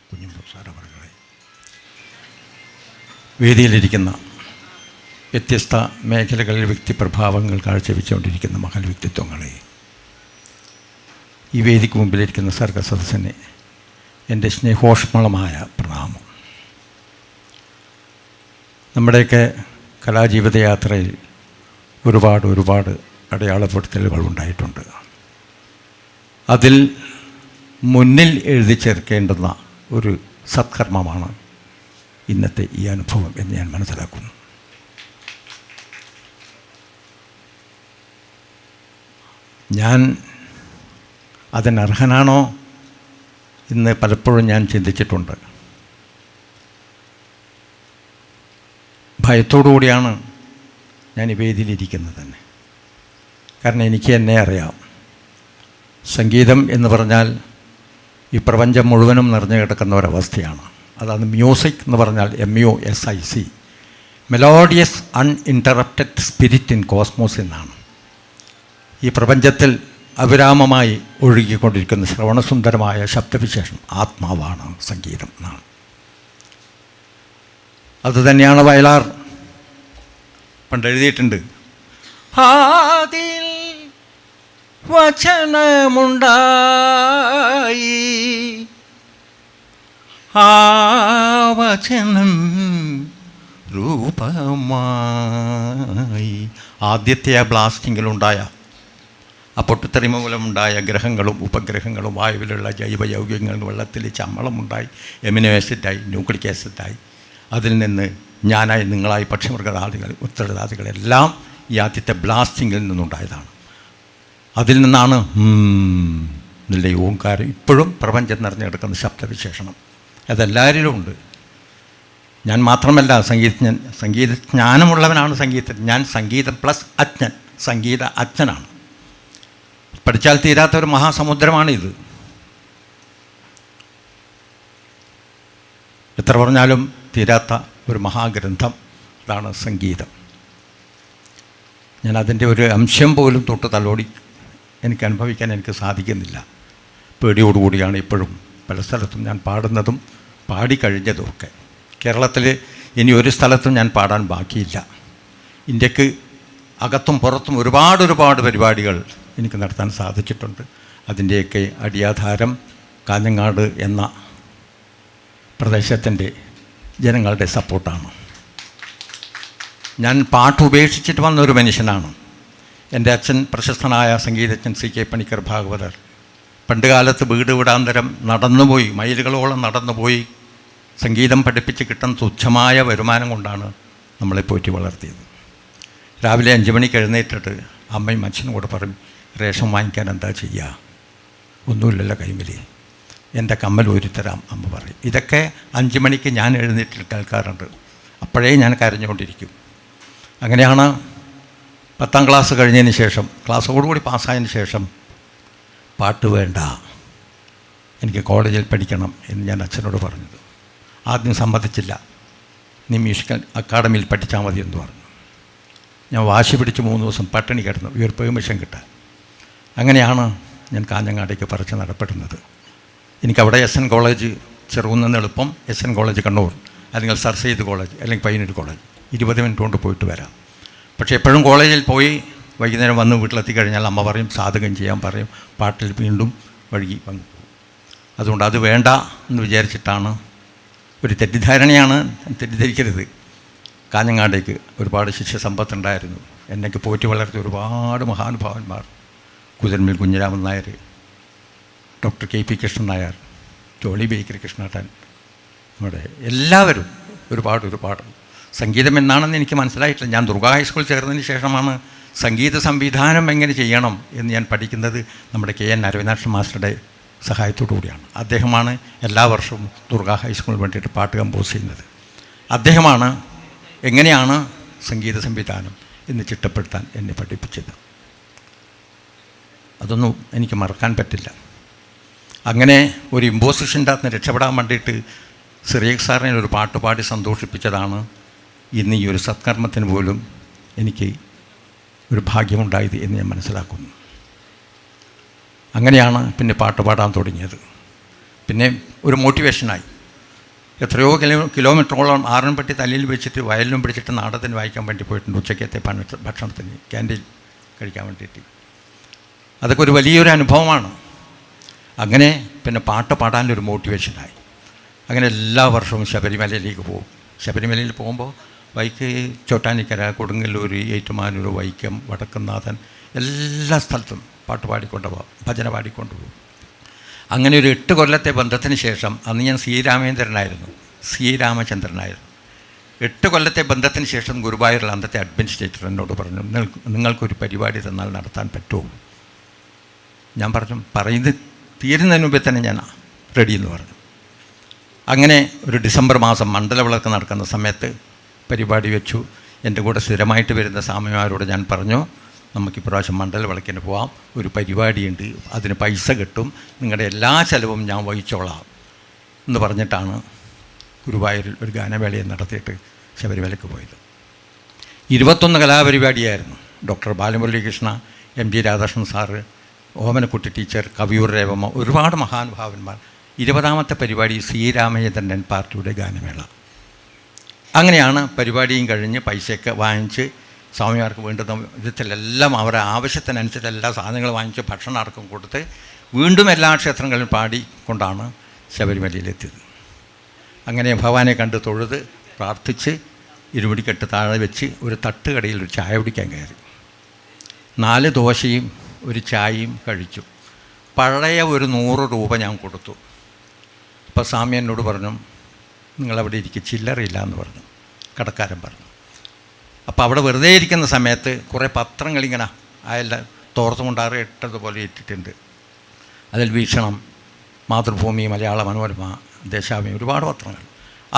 കുഞ്ഞമ്പു സാർ അവർകളെ, വേദിയിലിരിക്കുന്ന വ്യത്യസ്ത മേഖലകളിൽ വ്യക്തിപ്രഭാവങ്ങൾ കാഴ്ചവെച്ചുകൊണ്ടിരിക്കുന്ന മഹൽ വ്യക്തിത്വങ്ങളെ, ഈ വേദിക്ക് മുമ്പിലിരിക്കുന്ന സർഗസദസ്സിനെ എൻ്റെ സ്നേഹോഷ്മളമായ പ്രണാമം. നമ്മുടെയൊക്കെ കലാജീവിതയാത്രയിൽ ഒരുപാട് അടയാളപ്പെടുത്തലുകൾ ഉണ്ടായിട്ടുണ്ട്. അതിൽ മുന്നിൽ എഴുതി ചേർക്കേണ്ടുന്ന ഒരു സത്കർമ്മമാണ് ഇന്നത്തെ ഈ അനുഭവം എന്ന് ഞാൻ മനസ്സിലാക്കുന്നു. ഞാൻ അതിനർഹനാണോ എന്ന് പലപ്പോഴും ഞാൻ ചിന്തിച്ചിട്ടുണ്ട്. ഭയത്തോടുകൂടിയാണ് ഞാൻ ഈ വേദിയിലിരിക്കുന്നത് തന്നെ. കാരണം എനിക്ക് എന്നെ അറിയാം. സംഗീതം എന്ന് പറഞ്ഞാൽ ഈ പ്രപഞ്ചം മുഴുവനും നിറഞ്ഞു കിടക്കുന്ന ഒരവസ്ഥയാണ്. അതാണ് മ്യൂസിക് എന്ന് പറഞ്ഞാൽ MUSIC, melodious uninterrupted spirit in cosmos എന്നാണ്. ഈ പ്രപഞ്ചത്തിൽ അവിരാമമായി ഒഴുകിക്കൊണ്ടിരിക്കുന്ന ശ്രവണസുന്ദരമായ ശബ്ദവിശേഷം ആത്മാവാണ് സംഗീതം എന്നാണ്. അതുതന്നെയാണ് വയലാർ പണ്ടെഴുതിയിട്ടുണ്ട്. ആദിൽ വചനമുണ്ടായി, ആ വചനം രൂപമായി. ആദ്യത്തെ ആ ബ്ലാസ്റ്റിങ്ങിലുണ്ടായ ആ പൊട്ടിത്തെറി മൂലമുണ്ടായ ഗ്രഹങ്ങളും ഉപഗ്രഹങ്ങളും വായുവിലുള്ള ജൈവയൗഗ്യങ്ങളും വെള്ളത്തിൽ ചമ്മളമുണ്ടായി, എമിനോ ആസിഡായി, ന്യൂക്ലിക് ആസിഡായി, അതിൽ നിന്ന് ഞാനായി നിങ്ങളായി പക്ഷിമൃഗാദികൾ ഉത്തരദാദികളെല്ലാം ഈ ആദ്യത്തെ ബ്ലാസ്റ്റിങ്ങിൽ നിന്നുണ്ടായതാണ്. അതിൽ നിന്നാണ് ഇതിൻ്റെ ഓങ്കാരം ഇപ്പോഴും പ്രപഞ്ചം നിറഞ്ഞു കിടക്കുന്ന ശബ്ദവിശേഷണം. അതെല്ലാവരിലും ഉണ്ട്. ഞാൻ മാത്രമല്ല സംഗീതജ്ഞാനമുള്ളവനാണ് സംഗീതത്തിൽ. ഞാൻ സംഗീതം പ്ലസ് അജ്ഞൻ, സംഗീത അജ്ഞനാണ്. പഠിച്ചാൽ തീരാത്ത ഒരു മഹാസമുദ്രമാണിത്. എത്ര പറഞ്ഞാലും തീരാത്ത ഒരു മഹാഗ്രന്ഥം. അതാണ് സംഗീതം. ഞാൻ അതിൻ്റെ ഒരു അംശം പോലും തൊട്ട് തലോടി എനിക്ക് അനുഭവിക്കാൻ എനിക്ക് സാധിക്കുന്നില്ല. പേടിയോടുകൂടിയാണ് ഇപ്പോഴും പല സ്ഥലത്തും ഞാൻ പാടുന്നതും പാടിക്കഴിഞ്ഞതുമൊക്കെ. കേരളത്തിൽ ഇനി ഒരു സ്ഥലത്തും ഞാൻ പാടാൻ ബാക്കിയില്ല. ഇന്ത്യക്ക് അകത്തും പുറത്തും ഒരുപാട് പരിപാടികൾ എനിക്ക് നടത്താൻ സാധിച്ചിട്ടുണ്ട്. അതിൻ്റെയൊക്കെ അടിയാധാരം കാഞ്ഞങ്ങാട് എന്ന പ്രദേശത്തിൻ്റെ ജനങ്ങളുടെ സപ്പോർട്ടാണ്. ഞാൻ പാട്ട് ഉപേക്ഷിച്ചിട്ട് വന്നൊരു മനുഷ്യനാണ്. എൻ്റെ അച്ഛൻ പ്രശസ്തനായ സംഗീതജ്ഞൻ CK പണിക്കർ ഭാഗവതർ പണ്ട് കാലത്ത് വീട് വീടാന്തരം നടന്നുപോയി, മൈലുകളോളം നടന്നുപോയി സംഗീതം പഠിപ്പിച്ച് കിട്ടുന്ന തുച്ഛമായ വരുമാനം കൊണ്ടാണ് നമ്മളെ പോറ്റി വളർത്തിയത്. രാവിലെ 5 മണിക്ക് എഴുന്നേറ്റിട്ട് അമ്മയും അച്ഛനും കൂടെ പറയും, റേഷൻ വാങ്ങിക്കാൻ എന്താ ചെയ്യുക, ഒന്നുമില്ലല്ലോ കൈമിൽ, എൻ്റെ കമ്മൽ ഊരിത്തരാം അമ്മ പറയും. ഇതൊക്കെ 5 മണിക്ക് ഞാൻ എഴുന്നേറ്റിൽ കേൾക്കാറുണ്ട്. അപ്പോഴേ ഞാൻ കരഞ്ഞുകൊണ്ടിരിക്കും. അങ്ങനെയാണ് 10ാം ക്ലാസ് കഴിഞ്ഞതിന് ശേഷം, ക്ലാസ്സോടുകൂടി പാസ്സായതിന് ശേഷം പാട്ട് വേണ്ട, എനിക്ക് കോളേജിൽ പഠിക്കണം എന്ന് ഞാൻ അച്ഛനോട് പറഞ്ഞത്. ആദ്യം സമ്മതിച്ചില്ല. നീ മ്യൂസിക്കൽ അക്കാഡമിയിൽ പഠിച്ചാൽ മതി എന്ന് പറഞ്ഞു. ഞാൻ വാശി പിടിച്ച് 3 ദിവസം പട്ടിണി കിടന്നു ഈ ഒരു പെർമിഷൻ കിട്ടാൻ. അങ്ങനെയാണ് ഞാൻ കാഞ്ഞങ്ങാടേക്ക് പറിച്ച് നടപ്പെടുന്നത്. എനിക്കവിടെ SN കോളേജ് ചെറുകുന്നെന്ന് എളുപ്പം, SN കോളേജ് കണ്ണൂർ, അല്ലെങ്കിൽ സർ സെയ്ദ് കോളേജ്, അല്ലെങ്കിൽ പയ്യന്നൂർ കോളേജ് 20 മിനിറ്റ് കൊണ്ട് പോയിട്ട് വരാം. പക്ഷേ എപ്പോഴും കോളേജിൽ പോയി വൈകുന്നേരം വന്ന് വീട്ടിലെത്തി കഴിഞ്ഞാൽ അമ്മ പറയും, സാധകം ചെയ്യാൻ പറയും, പാട്ടിൽ വീണ്ടും വഴുകി വന്നു. അതുകൊണ്ട് അത് വേണ്ട എന്ന് വിചാരിച്ചിട്ടാണ്, ഒരു തെറ്റിദ്ധാരണയാണ്, തെറ്റിദ്ധരിക്കരുത്, കാഞ്ഞങ്ങാടേക്ക് ഒരുപാട് ശിഷ്യസമ്പത്തുണ്ടായിരുന്നു. എന്നൊക്കെ പോറ്റി വളർത്തിയ ഒരുപാട് മഹാനുഭാവന്മാർ, Kuthiramil Kunhiraman Nair, doctor KP Krishnan Nair, jolly bakery കൃഷ്ണേട്ടൻ, നമ്മുടെ എല്ലാവരും ഒരുപാട്. സംഗീതം എന്നാണെന്ന് എനിക്ക് മനസ്സിലായിട്ടില്ല. ഞാൻ ദുർഗാ ഹൈസ്കൂൾ ചേർന്നതിന് ശേഷമാണ് സംഗീത സംവിധാനം എങ്ങനെ ചെയ്യണം എന്ന് ഞാൻ പഠിക്കുന്നത്. നമ്മുടെ KN അരവിന്ദാക്ഷൻ മാസ്റ്ററുടെ സഹായത്തോടു കൂടിയാണ്. അദ്ദേഹമാണ് എല്ലാ വർഷവും ദുർഗാ ഹൈസ്കൂളിന് വേണ്ടിയിട്ട് പാട്ട് കമ്പോസ് ചെയ്യുന്നത്. അദ്ദേഹമാണ് എങ്ങനെയാണ് സംഗീത സംവിധാനം എന്ന് ചിട്ടപ്പെടുത്താൻ എന്നെ പഠിപ്പിച്ചത്. അതൊന്നും എനിക്ക് മറക്കാൻ പറ്റില്ല. അങ്ങനെ ഒരു ഇമ്പോസിഷൻ്റെ അകത്ത് രക്ഷപ്പെടാൻ വേണ്ടിയിട്ട് സിറിയക് സാറിനെ ഒരു പാട്ട് പാടി സന്തോഷിപ്പിച്ചതാണ് ഇന്ന് ഈ ഒരു സത്കർമ്മത്തിന് പോലും എനിക്ക് ഒരു ഭാഗ്യമുണ്ടായത് എന്ന് ഞാൻ മനസ്സിലാക്കുന്നു. അങ്ങനെയാണ് പിന്നെ പാട്ട് പാടാൻ തുടങ്ങിയത്. പിന്നെ ഒരു മോട്ടിവേഷനായി. എത്രയോ കിലോമീറ്ററോളം ആറൻപട്ടി തലയിൽ വെച്ചിട്ട് വയലിലും പിടിച്ചിട്ട് നാടകത്തിന് വായിക്കാൻ വേണ്ടി പോയിട്ടുണ്ട്. ഉച്ചക്കത്തെ ഭക്ഷണത്തിന് ക്യാൻറ്റീൻ കഴിക്കാൻ വേണ്ടിയിട്ട്. അതൊക്കെ ഒരു വലിയൊരു അനുഭവമാണ്. അങ്ങനെ പിന്നെ പാട്ട് പാടാനൊരു മോട്ടിവേഷനായി. അങ്ങനെ എല്ലാ വർഷവും ശബരിമലയിലേക്ക് പോകും. ശബരിമലയിൽ പോകുമ്പോൾ വൈക്ക് ചോട്ടാനിക്കര, കൊടുങ്ങല്ലൂർ, ഏറ്റുമാനൂർ, വൈക്കം, വടക്കുംനാഥൻ എല്ലാ സ്ഥലത്തും പാട്ട് പാടിക്കൊണ്ട് പോകാം, ഭജന പാടിക്കൊണ്ട് പോകും. അങ്ങനെ ഒരു 8 കൊല്ലത്തെ ബന്ധത്തിന് ശേഷം, അന്ന് ഞാൻ ശ്രീരാമചന്ദ്രനായിരുന്നു. 8 കൊല്ലത്തെ ബന്ധത്തിന് ശേഷം ഗുരുവായൂരിൽ അന്നത്തെ അഡ്മിനിസ്ട്രേറ്റർ എന്നോട് പറഞ്ഞു, നിങ്ങൾക്കൊരു പരിപാടി തന്നാൽ നടത്താൻ പറ്റുമോ? ഞാൻ പറഞ്ഞു, പറയുന്നത് തീരുന്നതിന് മുമ്പേ തന്നെ ഞാൻ റെഡി എന്ന് പറഞ്ഞു. അങ്ങനെ ഒരു ഡിസംബർ മാസം മണ്ഡലവിളക്ക് നടക്കുന്ന സമയത്ത് പരിപാടി വെച്ചു. എൻ്റെ കൂടെ സ്ഥിരമായിട്ട് വരുന്ന സ്വാമിമാരോട് ഞാൻ പറഞ്ഞു, നമുക്ക് ഇപ്രാവശ്യം മണ്ഡലവിളക്കിന് പോവാം, ഒരു പരിപാടിയുണ്ട്, അതിന് പൈസ കിട്ടും, നിങ്ങളുടെ എല്ലാ ചിലവും ഞാൻ വഹിച്ചോളാം എന്ന് പറഞ്ഞിട്ടാണ് ഗുരുവായൂരിൽ ഒരു ഗാനമേളയെ നടത്തിയിട്ട് ശബരിമലയ്ക്ക് പോയത്. 21 കലാപരിപാടിയായിരുന്നു. Doctor Balamuralikrishna, MG Radhakrishnan sir, Omanakutty teacher, Kaviyoor Revamma, ഒരുപാട് മഹാനുഭാവന്മാർ. 20ാമത്തെ പരിപാടി ശ്രീരാമചന്ദ്രൻ പാർട്ടിയുടെ ഗാനമേള. അങ്ങനെയാണ് പരിപാടിയും കഴിഞ്ഞ് പൈസയൊക്കെ വാങ്ങിച്ച് സ്വാമിമാർക്ക് വേണ്ടുന്ന വിധത്തിലെല്ലാം അവരുടെ ആവശ്യത്തിനനുസരിച്ച് എല്ലാ സാധനങ്ങളും വാങ്ങിച്ച് ഭക്ഷണം അടക്കം കൊടുത്ത് വീണ്ടും എല്ലാ ക്ഷേത്രങ്ങളിലും പാടിക്കൊണ്ടാണ് ശബരിമലയിലെത്തിയത്. അങ്ങനെ ഭഗവാനെ കണ്ട് തൊഴുത് പ്രാർത്ഥിച്ച് ഇരുമുടിക്കെട്ട് താഴെ വെച്ച് ഒരു തട്ടുകടയിൽ ഒരു ചായ കുടിക്കാൻ കയറി. 4 ദോശയും ഒരു ചായയും കഴിച്ചു. പഴയ ഒരു 100 രൂപ ഞാൻ കൊടുത്തു. അപ്പോൾ സ്വാമി എന്നോട് പറഞ്ഞു, നിങ്ങളവിടെ ഇരിക്കുക, ചില്ലറയില്ല എന്ന് പറഞ്ഞു. കടക്കാരൻ പറഞ്ഞു. അപ്പോൾ അവിടെ വെറുതെ ഇരിക്കുന്ന സമയത്ത് കുറേ പത്രങ്ങളിങ്ങനെ അയല്ല തോർത്തുകൊണ്ടാറ് ഇട്ടതുപോലെ ഇട്ടിട്ടുണ്ട്. അതിൽ വീക്ഷണം, മാതൃഭൂമി, മലയാള മനോരമ, ദേശാഭി, ഒരുപാട് പത്രങ്ങൾ.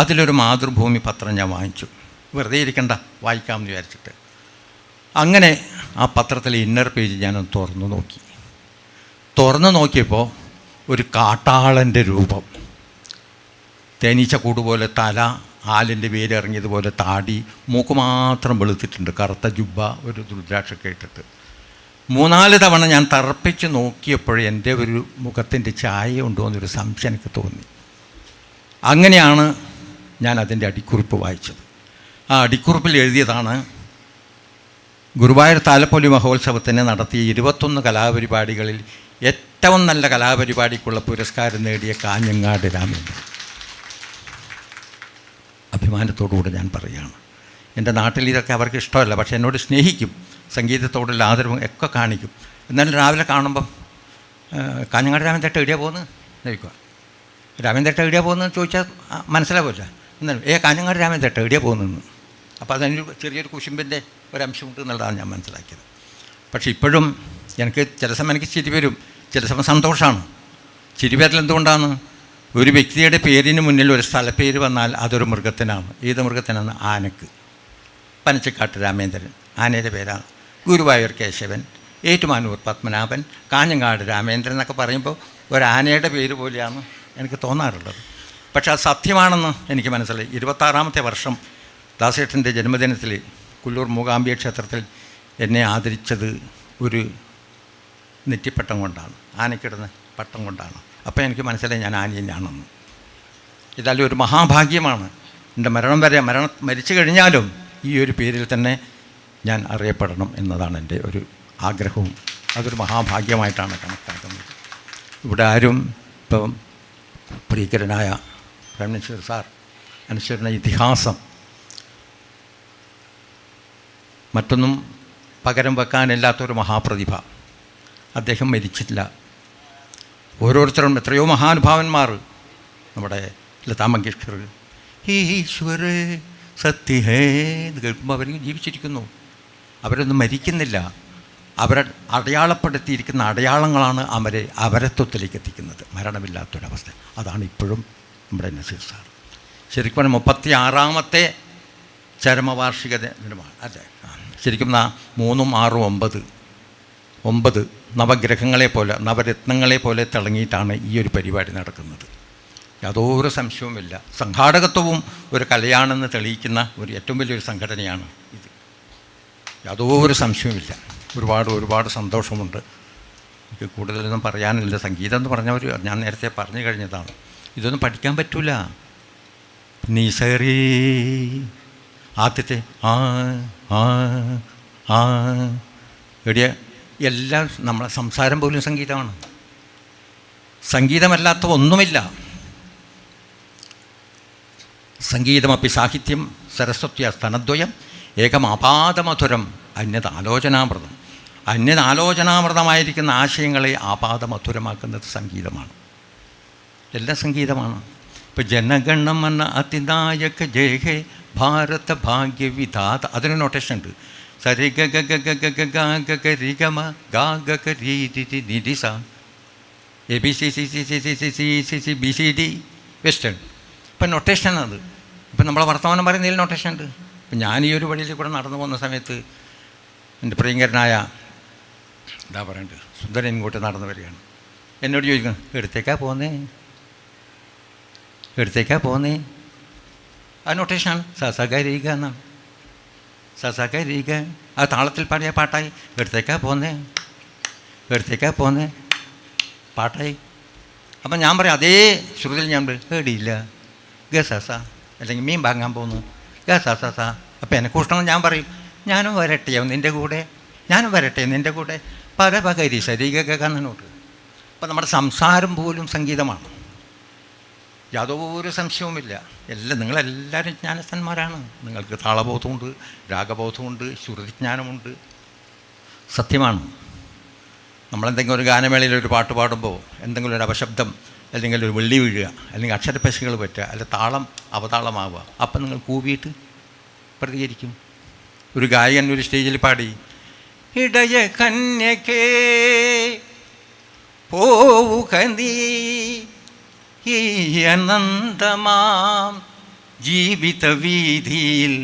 അതിലൊരു മാതൃഭൂമി പത്രം ഞാൻ വാങ്ങിച്ചു. വെറുതെ ഇരിക്കണ്ട, വായിക്കാമെന്ന് വിചാരിച്ചിട്ട്. അങ്ങനെ ആ പത്രത്തിലെ ഇന്നർ പേജ് ഞാനൊന്ന് തുറന്നു നോക്കിയപ്പോൾ ഒരു കാട്ടാളൻ്റെ രൂപം, തേനീച്ച കൂടുപോലെ തല, ആലിൻ്റെ വേര് ഇറങ്ങിയതുപോലെ താടി, മൂക്ക് മാത്രം വെളുത്തിട്ടുണ്ട്, കറുത്ത ജുബ്ബ, ഒരു രുദ്രാക്ഷൊക്കെ ഇട്ടിട്ട്. 3-4 തവണ ഞാൻ തറപ്പിച്ച് നോക്കിയപ്പോൾ എൻ്റെ ഒരു മുഖത്തിൻ്റെ ചായ ഉണ്ടോ എന്നൊരു സംശയം എനിക്ക് തോന്നി. അങ്ങനെയാണ് ഞാൻ അതിൻ്റെ അടിക്കുറിപ്പ് വായിച്ചത്. ആ അടിക്കുറിപ്പിൽ എഴുതിയതാണ്, ഗുരുവായൂർ താലപ്പൊലി മഹോത്സവത്തിന് നടത്തിയ 21 കലാപരിപാടികളിൽ ഏറ്റവും നല്ല കലാപരിപാടിക്കുള്ള പുരസ്കാരം നേടിയ കാഞ്ഞങ്ങാട് രാമേന്ദ്രൻ. അഭിമാനത്തോടുകൂടെ ഞാൻ പറയുകയാണ്. എൻ്റെ നാട്ടിൽ ഇതൊക്കെ അവർക്ക് ഇഷ്ടമല്ല, പക്ഷേ എന്നോട് സ്നേഹിക്കും, സംഗീതത്തോടുള്ള ആദരവും ഒക്കെ കാണിക്കും. എന്നാലും രാവിലെ കാണുമ്പം കാഞ്ഞങ്ങാട് രാമേന്ദ്രൻ എവിടെയാണ് പോകുന്നത് ചോദിക്കുക. രാമേന്ദ്രൻ എവിടെയാണ് പോകുന്നതെന്ന് ചോദിച്ചാൽ മനസ്സിലാവില്ല. എന്നാലും കാഞ്ഞങ്ങാട് രാമേന്ദ്രൻ എവിടെയാണ് പോകുന്നതെന്ന്. അപ്പോൾ അതിനൊരു ചെറിയൊരു കുശുമ്പിൻ്റെ ഒരംശമുണ്ട് എന്നുള്ളതാണ് ഞാൻ മനസ്സിലാക്കിയത്. പക്ഷേ ഇപ്പോഴും എനിക്ക് ചില സമയം എനിക്ക് ചിരി വരും, ചില സമയം സന്തോഷമാണ്. ചിരി വരൽ എന്തുകൊണ്ടാണ്? ഒരു വ്യക്തിയുടെ പേരിന് മുന്നിൽ ഒരു സ്ഥലപ്പേര് വന്നാൽ അതൊരു മൃഗത്തിനാണ്. ഏത് മൃഗത്തിനാണ്? ആനക്ക്. പനച്ചിക്കാട്ട് രാമേന്ദ്രൻ ആനയുടെ പേരാണ്. ഗുരുവായൂർ കേശവൻ, ഏറ്റുമാനൂർ പത്മനാഭൻ, കാഞ്ഞങ്ങാട് രാമേന്ദ്രൻ എന്നൊക്കെ പറയുമ്പോൾ ഒരു ആനയുടെ പേര് പോലെയാണ് എനിക്ക് തോന്നാറുള്ളത്. പക്ഷേ അത് സത്യമാണെന്ന് എനിക്ക് മനസ്സിലായി. 26-ാമത്തെ വർഷം ദാസേട്ടൻ്റെ ജന്മദിനത്തിൽ കുല്ലൂർ മൂകാംബിക ക്ഷേത്രത്തിൽ എന്നെ ആദരിച്ചത് ഒരു നെറ്റിപ്പട്ടം കൊണ്ടാണ്, ആനയ്ക്കിടുന്ന പട്ടം കൊണ്ടാണ്. അപ്പോൾ എനിക്ക് മനസ്സിലായി ഞാൻ ആനയാണെന്ന്. ഇതായാലും ഒരു മഹാഭാഗ്യമാണ്. എൻ്റെ മരിച്ചു കഴിഞ്ഞാലും ഈ ഒരു പേരിൽ തന്നെ ഞാൻ അറിയപ്പെടണം എന്നതാണ് എൻ്റെ ഒരു ആഗ്രഹവും. അതൊരു മഹാഭാഗ്യമായിട്ടാണ് കണക്കാക്കുന്നത്. ഇവിടെ ആരും ഇപ്പം പ്രിയങ്കരനായ പ്രേംനസീർ സാർ അനുസരിക്കുന്ന ഇതിഹാസം മറ്റൊന്നും പകരം വെക്കാനില്ലാത്തൊരു മഹാപ്രതിഭ. അദ്ദേഹം മരിച്ചില്ല. ഓരോരുത്തരും എത്രയോ മഹാനുഭാവന്മാർ, നമ്മുടെ ലതാ മങ്കേഷ്കർ, ഈശ്വര സത്യഹേ എന്ന് കേൾക്കുമ്പോൾ അവർ ജീവിച്ചിരിക്കുന്നു. അവരൊന്നും മരിക്കുന്നില്ല. അവരെ അടയാളപ്പെടുത്തിയിരിക്കുന്ന അടയാളങ്ങളാണ് അവരെ അവരത്വത്തിലേക്ക് എത്തിക്കുന്നത്, മരണമില്ലാത്തൊരവസ്ഥ. അതാണ് ഇപ്പോഴും നമ്മുടെ നസീർ സാർ. ശരിക്കും പറഞ്ഞാൽ 36-ാമത്തെ ചരമവാർഷിക ദിനമാണ് അല്ലേ? ശരിക്കും 3, 6, 9 നവഗ്രഹങ്ങളെപ്പോലെ, നവരത്നങ്ങളെപ്പോലെ തിളങ്ങിയിട്ടാണ് ഈ ഒരു പരിപാടി നടക്കുന്നത്. യാതൊരു സംശയവുമില്ല. സംഘാടകത്വവും ഒരു കലയാണെന്ന് തെളിയിക്കുന്ന ഒരു ഏറ്റവും വലിയൊരു സംഘടനയാണ് ഇത്. യാതൊരു സംശയവുമില്ല. ഒരുപാട് സന്തോഷമുണ്ട്. എനിക്ക് കൂടുതലൊന്നും പറയാനില്ല. സംഗീതം എന്ന് പറഞ്ഞവർ ഞാൻ നേരത്തെ പറഞ്ഞു കഴിഞ്ഞതാണ്. ഇതൊന്നും പഠിക്കാൻ പറ്റില്ല. നീസറി ആദ്യത്തെ എടിയ എല്ലാം നമ്മളെ സംസാരം പോലും സംഗീതമാണ്. സംഗീതമല്ലാത്ത ഒന്നുമില്ല. സംഗീതമപ്പി സാഹിത്യം സരസ്വത്യ സ്തനദ്വയം ഏകമാപാദമധുരം അന്യതാലോചനാമൃതം. അന്യതാലോചനാമൃതമായിരിക്കുന്ന ആശയങ്ങളെ ആപാദമധുരമാക്കുന്നത് സംഗീതമാണ്. എല്ലാം സംഗീതമാണ്. ഇപ്പം ജനഗണമന അതിനായക ജയഹേ ഭാരത ഭാഗ്യവിധാത, അതിന് നൊട്ടേഷൻ ഉണ്ട്. സരി ഗ ഗ ഗ ഗ ഗ ഗ ഗ ഗ രി ഗ മ ഗ ഗ ഗ രി രി രി നി രി സ A B C C C C C C C C C B C D western. ഇപ്പം നൊട്ടേഷനാണ് അത്. ഇപ്പം നമ്മളെ വർത്തമാനം പറയുന്നതിൽ നൊട്ടേഷൻ ഉണ്ട്. ഇപ്പം ഞാൻ ഈ ഒരു വഴിയിൽ കൂടെ നടന്നു പോകുന്ന സമയത്ത് എൻ്റെ പ്രിയങ്കരനായ എന്താ പറയണ്ടത് സുന്ദരൻ ഇങ്ങോട്ട് നടന്നു വരികയാണ്. എന്നോട് ചോദിക്കുന്നു, എടുത്തേക്കാ പോന്നേ ആ നൊട്ടേഷനാണ്. സസഗരിക എന്നാണ്. സസഗരിക ആ താളത്തിൽ പാടിയ പാട്ടായി. എടുത്തേക്കാ പോന്നേ പാട്ടായി. അപ്പം ഞാൻ പറയാം അതേ ശ്രുതിയിൽ ഞാൻ പേടിയില്ല ഗ സസ, അല്ലെങ്കിൽ മീൻ വാങ്ങാൻ പോകുന്നു ഗ സസ സ. അപ്പം എന്നെ ഇഷ്ടം ഞാൻ പറയും ഞാനും വരട്ടെയോ നിൻ്റെ കൂടെ പരപകരി ശരീക കണ്ണനോട്ട്. അപ്പം നമ്മുടെ സംസാരം പോലും സംഗീതമാണ്. യാതൊരു സംശയവുമില്ല. നിങ്ങളെല്ലാവരും ജ്ഞാനസ്ഥന്മാരാണ്. നിങ്ങൾക്ക് താളബോധമുണ്ട്, രാഗബോധമുണ്ട്, ശ്രുതിജ്ഞാനമുണ്ട്. സത്യമാണ്. നമ്മളെന്തെങ്കിലും ഒരു ഗാനമേളയിൽ ഒരു പാട്ട് പാടുമ്പോൾ എന്തെങ്കിലും ഒരു അപശബ്ദം, അല്ലെങ്കിൽ ഒരു വെള്ളി വീഴുക, അല്ലെങ്കിൽ അക്ഷരപ്പശകൾ പറ്റുക, അല്ലെങ്കിൽ താളം അവതാളമാവുക, അപ്പം നിങ്ങൾ കൂവിയിട്ട് പ്രതികരിക്കും. ഒരു ഗായകൻ ഒരു സ്റ്റേജിൽ പാടി ഇടയ കന്യകേ പോവുക നീ ഈ അനന്തമാം ജീവിത വീതിയിൽ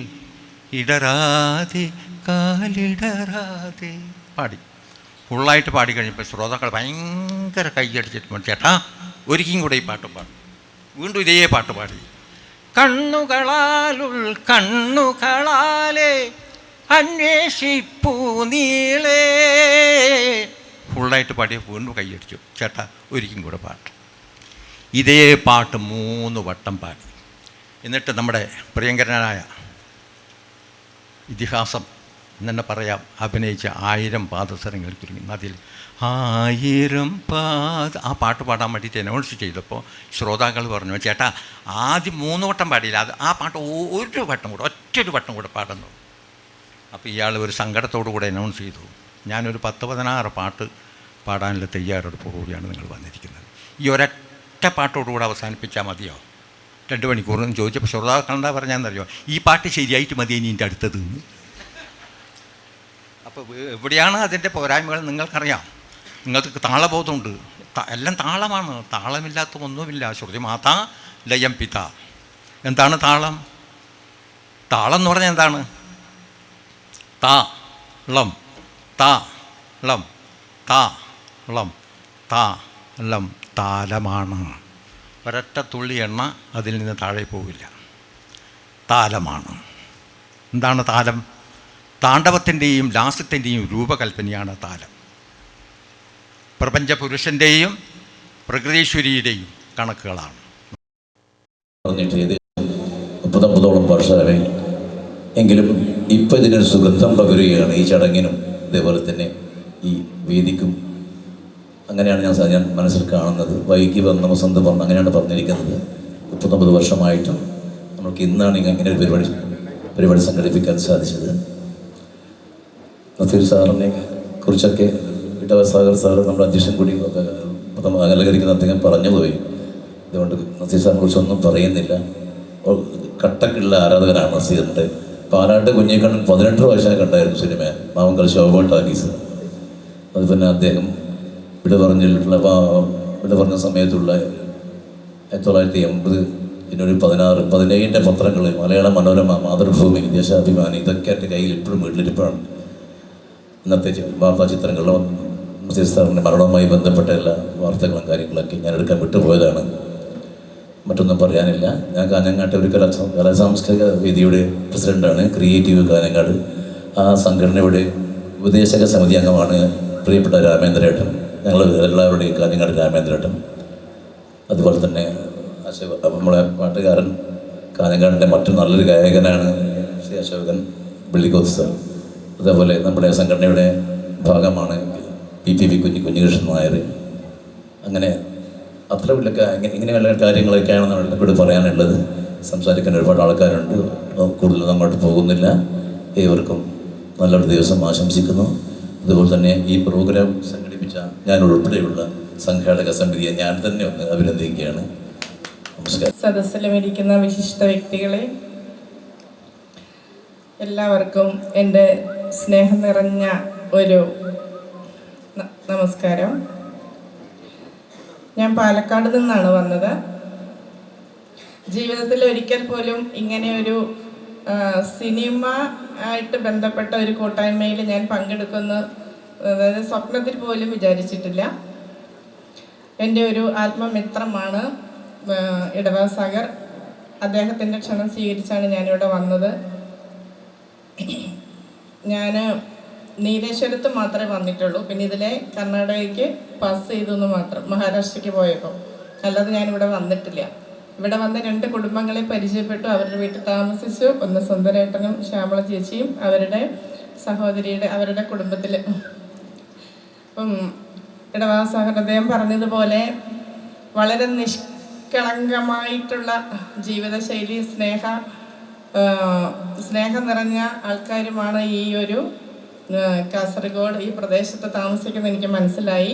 ഇടരാതെ കാലിടരാതെ പാടി ഫുള്ളായിട്ട് പാടിക്കഴിഞ്ഞപ്പോൾ ശ്രോതാക്കൾ ഭയങ്കര കൈയടിച്ചിട്ട് ചേട്ടാ ഒരിക്കലും കൂടെ ഈ പാട്ട് പാടും. വീണ്ടും ഇതേ പാട്ട് പാടി. കണ്ണുകളാലുൾ കണ്ണുകളാലേ അന്വേഷിപ്പൂ നീളേ. ഫുള്ളായിട്ട് പാടിയ വീണ്ടും കൈയടിച്ചു. ചേട്ടാ ഒരിക്കും കൂടെ പാട്ട്. ഇതേ പാട്ട് 3 വട്ടം പാടി. എന്നിട്ട് നമ്മുടെ പ്രിയങ്കരനായ ഇതിഹാസം എന്നെ പറയാം അഭിനയിച്ച 1000 പാദസരങ്ങൾ ചുരുങ്ങി അതിൽ 1000 ആ പാട്ട് പാടാൻ വേണ്ടിയിട്ട് അനൗൺസ് ചെയ്തപ്പോൾ ശ്രോതാക്കൾ പറഞ്ഞു, ചേട്ടാ ആദ്യം 3 വട്ടം പാടിയില്ല, ആ പാട്ട് ഒറ്റൊരു വട്ടം കൂടെ പാടുന്നു. അപ്പോൾ ഇയാൾ ഒരു സങ്കടത്തോടു കൂടെ അനൗൺസ് ചെയ്തു, ഞാനൊരു 10-16 പാട്ട് പാടാനുള്ള തയ്യാറെടുപ്പോടുകൂടിയാണ് നിങ്ങൾ വന്നിരിക്കുന്നത്. ഈ ഒരൊറ്റ പാട്ടോടുകൂടെ അവസാനിപ്പിച്ചാൽ മതിയോ? 2 മണിക്കൂറെന്ന് ചോദിച്ചപ്പോൾ ശ്രോതാക്കൾ എന്താ പറഞ്ഞാന്നറിയോ, ഈ പാട്ട് ശരിയായിട്ട് മതി ഇനി എൻ്റെ അടുത്തത്. അപ്പോൾ എവിടെയാണ് അതിൻ്റെ പോരായ്മകൾ നിങ്ങൾക്കറിയാം. നിങ്ങൾക്ക് താളബോധമുണ്ട്, എല്ലാം താളമാണ്, താളമില്ലാത്ത ഒന്നുമില്ല. ശ്രുതി മാതാ ലയം പിത. എന്താണ് താളം? താളം എന്ന് പറഞ്ഞാൽ എന്താണ്? താ ലം താ ലം താ ലം താ ലം താലമാണ്. ഒരൊറ്റ തുള്ളി എണ്ണ അതിൽ നിന്ന് താഴെ പോവില്ല. താലമാണ്. എന്താണ് താലം? താണ്ഡവത്തിൻ്റെയും ലാസ്യത്തിൻ്റെയും രൂപകൽപ്പനയാണ് താലം. പ്രപഞ്ചപുരുഷൻ്റെയും പ്രകൃതീശ്വരിയുടെയും കണക്കുകളാണ്. പറഞ്ഞിട്ട് ഇത് 30-50 വർഷമായി എങ്കിലും ഇപ്പം ഇതിനൊരു സുഗന്ധം പകരുകയാണ് ഈ ചടങ്ങിനും അതേപോലെ തന്നെ ഈ വേദിക്കും. അങ്ങനെയാണ് ഞാൻ മനസ്സിൽ കാണുന്നത്. വൈകി വന്ന വസന്ത് പറഞ്ഞ് അങ്ങനെയാണ് പറഞ്ഞിരിക്കുന്നത്. 30-50 വർഷമായിട്ടും നമുക്ക് ഇന്നാണ് ഇങ്ങനെ ഒരു പരിപാടി സംഘടിപ്പിക്കാൻ സാധിച്ചത്. നസീർ സാറിനെ കുറിച്ചൊക്കെ ഇടവസാഗർ സാറ് നമ്മുടെ അധ്യക്ഷൻ കൂടി അലങ്കരിക്കുന്ന അദ്ദേഹം പറഞ്ഞുപോയി. അതുകൊണ്ട് നസീർ സാറിനെ കുറിച്ചൊന്നും പറയുന്നില്ല. കട്ടക്കുള്ള ആരാധകനാണ് നസീറിൻ്റെ. പാലാട്ട് കുഞ്ഞിക്കണ്ണൻ 18 പ്രാവശ്യം കണ്ടായിരുന്നു സിനിമ മാവങ്കൽ ശോഭ ടാക്കീസ്. അത് പിന്നെ അദ്ദേഹം വിട പറഞ്ഞ സമയത്തുള്ള 1980 ഇതിനൊരു 17 പത്രങ്ങൾ, മലയാള മനോരമ, മാതൃഭൂമി, ദേശാഭിമാനി, ഇതൊക്കെ എൻ്റെ കയ്യിൽ ഇപ്പോഴും വീട്ടിലിരിപ്പാണ്. ഇന്നത്തെ വാർത്താ ചിത്രങ്ങളും നസീർ സാറിൻ്റെ മരണവുമായി ബന്ധപ്പെട്ട എല്ലാ വാർത്തകളും കാര്യങ്ങളൊക്കെ ഞാൻ എടുക്കാൻ വിട്ടുപോയതാണ്. മറ്റൊന്നും പറയാനില്ല. ഞാൻ കാഞ്ഞങ്ങാട്ടെ ഒരു കലാസാംസ്കാരിക വേദിയുടെ പ്രസിഡൻ്റാണ്, ക്രിയേറ്റീവ് കാഞ്ഞങ്ങാട്. ആ സംഘടനയുടെ ഉപദേശക സമിതി അംഗമാണ് പ്രിയപ്പെട്ട രാമേന്ദ്രേട്ടൻ. ഞങ്ങൾ എല്ലാവരുടെയും കാഞ്ഞങ്ങാട് രാമേന്ദ്രേട്ടൻ. അതുപോലെ തന്നെ നമ്മളെ പാട്ടുകാരൻ കാഞ്ഞങ്ങാടിൻ്റെ മറ്റൊരു നല്ലൊരു ഗായകനാണ് ശ്രീ അശോകൻ വെള്ളിക്കോത്ത് സാർ. അതേപോലെ നമ്മുടെ സംഘടനയുടെ ഭാഗമാണ് PPP കുഞ്ഞികൃഷ്ണൻ നായർ. അങ്ങനെ അത്ര വലിയ ഇങ്ങനെയുള്ള കാര്യങ്ങളൊക്കെയാണ് നമ്മളോട് പറയാനുള്ളത്. സംസാരിക്കാൻ ഒരുപാട് ആൾക്കാരുണ്ട്. കൂടുതൽ അങ്ങോട്ട് പോകുന്നില്ല. ഏവർക്കും നല്ലൊരു ദിവസം ആശംസിക്കുന്നു. അതുപോലെ തന്നെ ഈ പ്രോഗ്രാം സംഘടിപ്പിച്ച ഞാൻ ഉൾപ്പെടെയുള്ള സംഘാടക സമിതിയെ ഞാൻ തന്നെ ഒന്ന് അഭിനന്ദിക്കുകയാണ്. നമസ്കാരം. സദസ്സിലുമിരിക്കുന്ന വിശിഷ്ട വ്യക്തികളെ എല്ലാവർക്കും എൻ്റെ സ്നേഹം നിറഞ്ഞ ഒരു നമസ്കാരം. ഞാൻ പാലക്കാട് നിന്നാണ് വന്നത്. ജീവിതത്തിൽ ഒരിക്കൽ പോലും ഇങ്ങനെ ഒരു സിനിമ ആയിട്ട് ബന്ധപ്പെട്ട ഒരു കൂട്ടായ്മയിൽ ഞാൻ പങ്കെടുക്കുന്നു, അതായത് സ്വപ്നത്തിൽ പോലും വിചാരിച്ചിട്ടില്ല. എൻ്റെ ഒരു ആത്മമിത്രമാണ് ഇടവസാഗർ. അദ്ദേഹത്തിൻ്റെ ക്ഷണം സ്വീകരിച്ചാണ് ഞാനിവിടെ വന്നത്. ഞാൻ നീലേശ്വരത്ത് മാത്രമേ വന്നിട്ടുള്ളൂ. പിന്നെ ഇതിലെ കർണാടകയ്ക്ക് പാസ് ചെയ്തെന്ന് മാത്രം, മഹാരാഷ്ട്രയ്ക്ക് പോയപ്പോൾ. അല്ലാതെ ഞാനിവിടെ വന്നിട്ടില്ല. ഇവിടെ വന്ന് 2 കുടുംബങ്ങളെ പരിചയപ്പെട്ടു. അവരുടെ വീട്ടിൽ താമസിച്ചു. ഒന്ന് സുന്ദരേട്ടനും ശ്യാമള ചേച്ചിയും അവരുടെ സഹോദരിയുടെ അവരുടെ കുടുംബത്തിൽ. അപ്പം ഇടവാസാഗർ അദ്ദേഹം പറഞ്ഞതുപോലെ വളരെ നിഷ്കളങ്കമായിട്ടുള്ള ജീവിതശൈലി, സ്നേഹം നിറഞ്ഞ ആൾക്കാരുമാണ് ഈ ഒരു കാസർഗോഡ് ഈ പ്രദേശത്ത് താമസിക്കുന്നത് എനിക്ക് മനസ്സിലായി.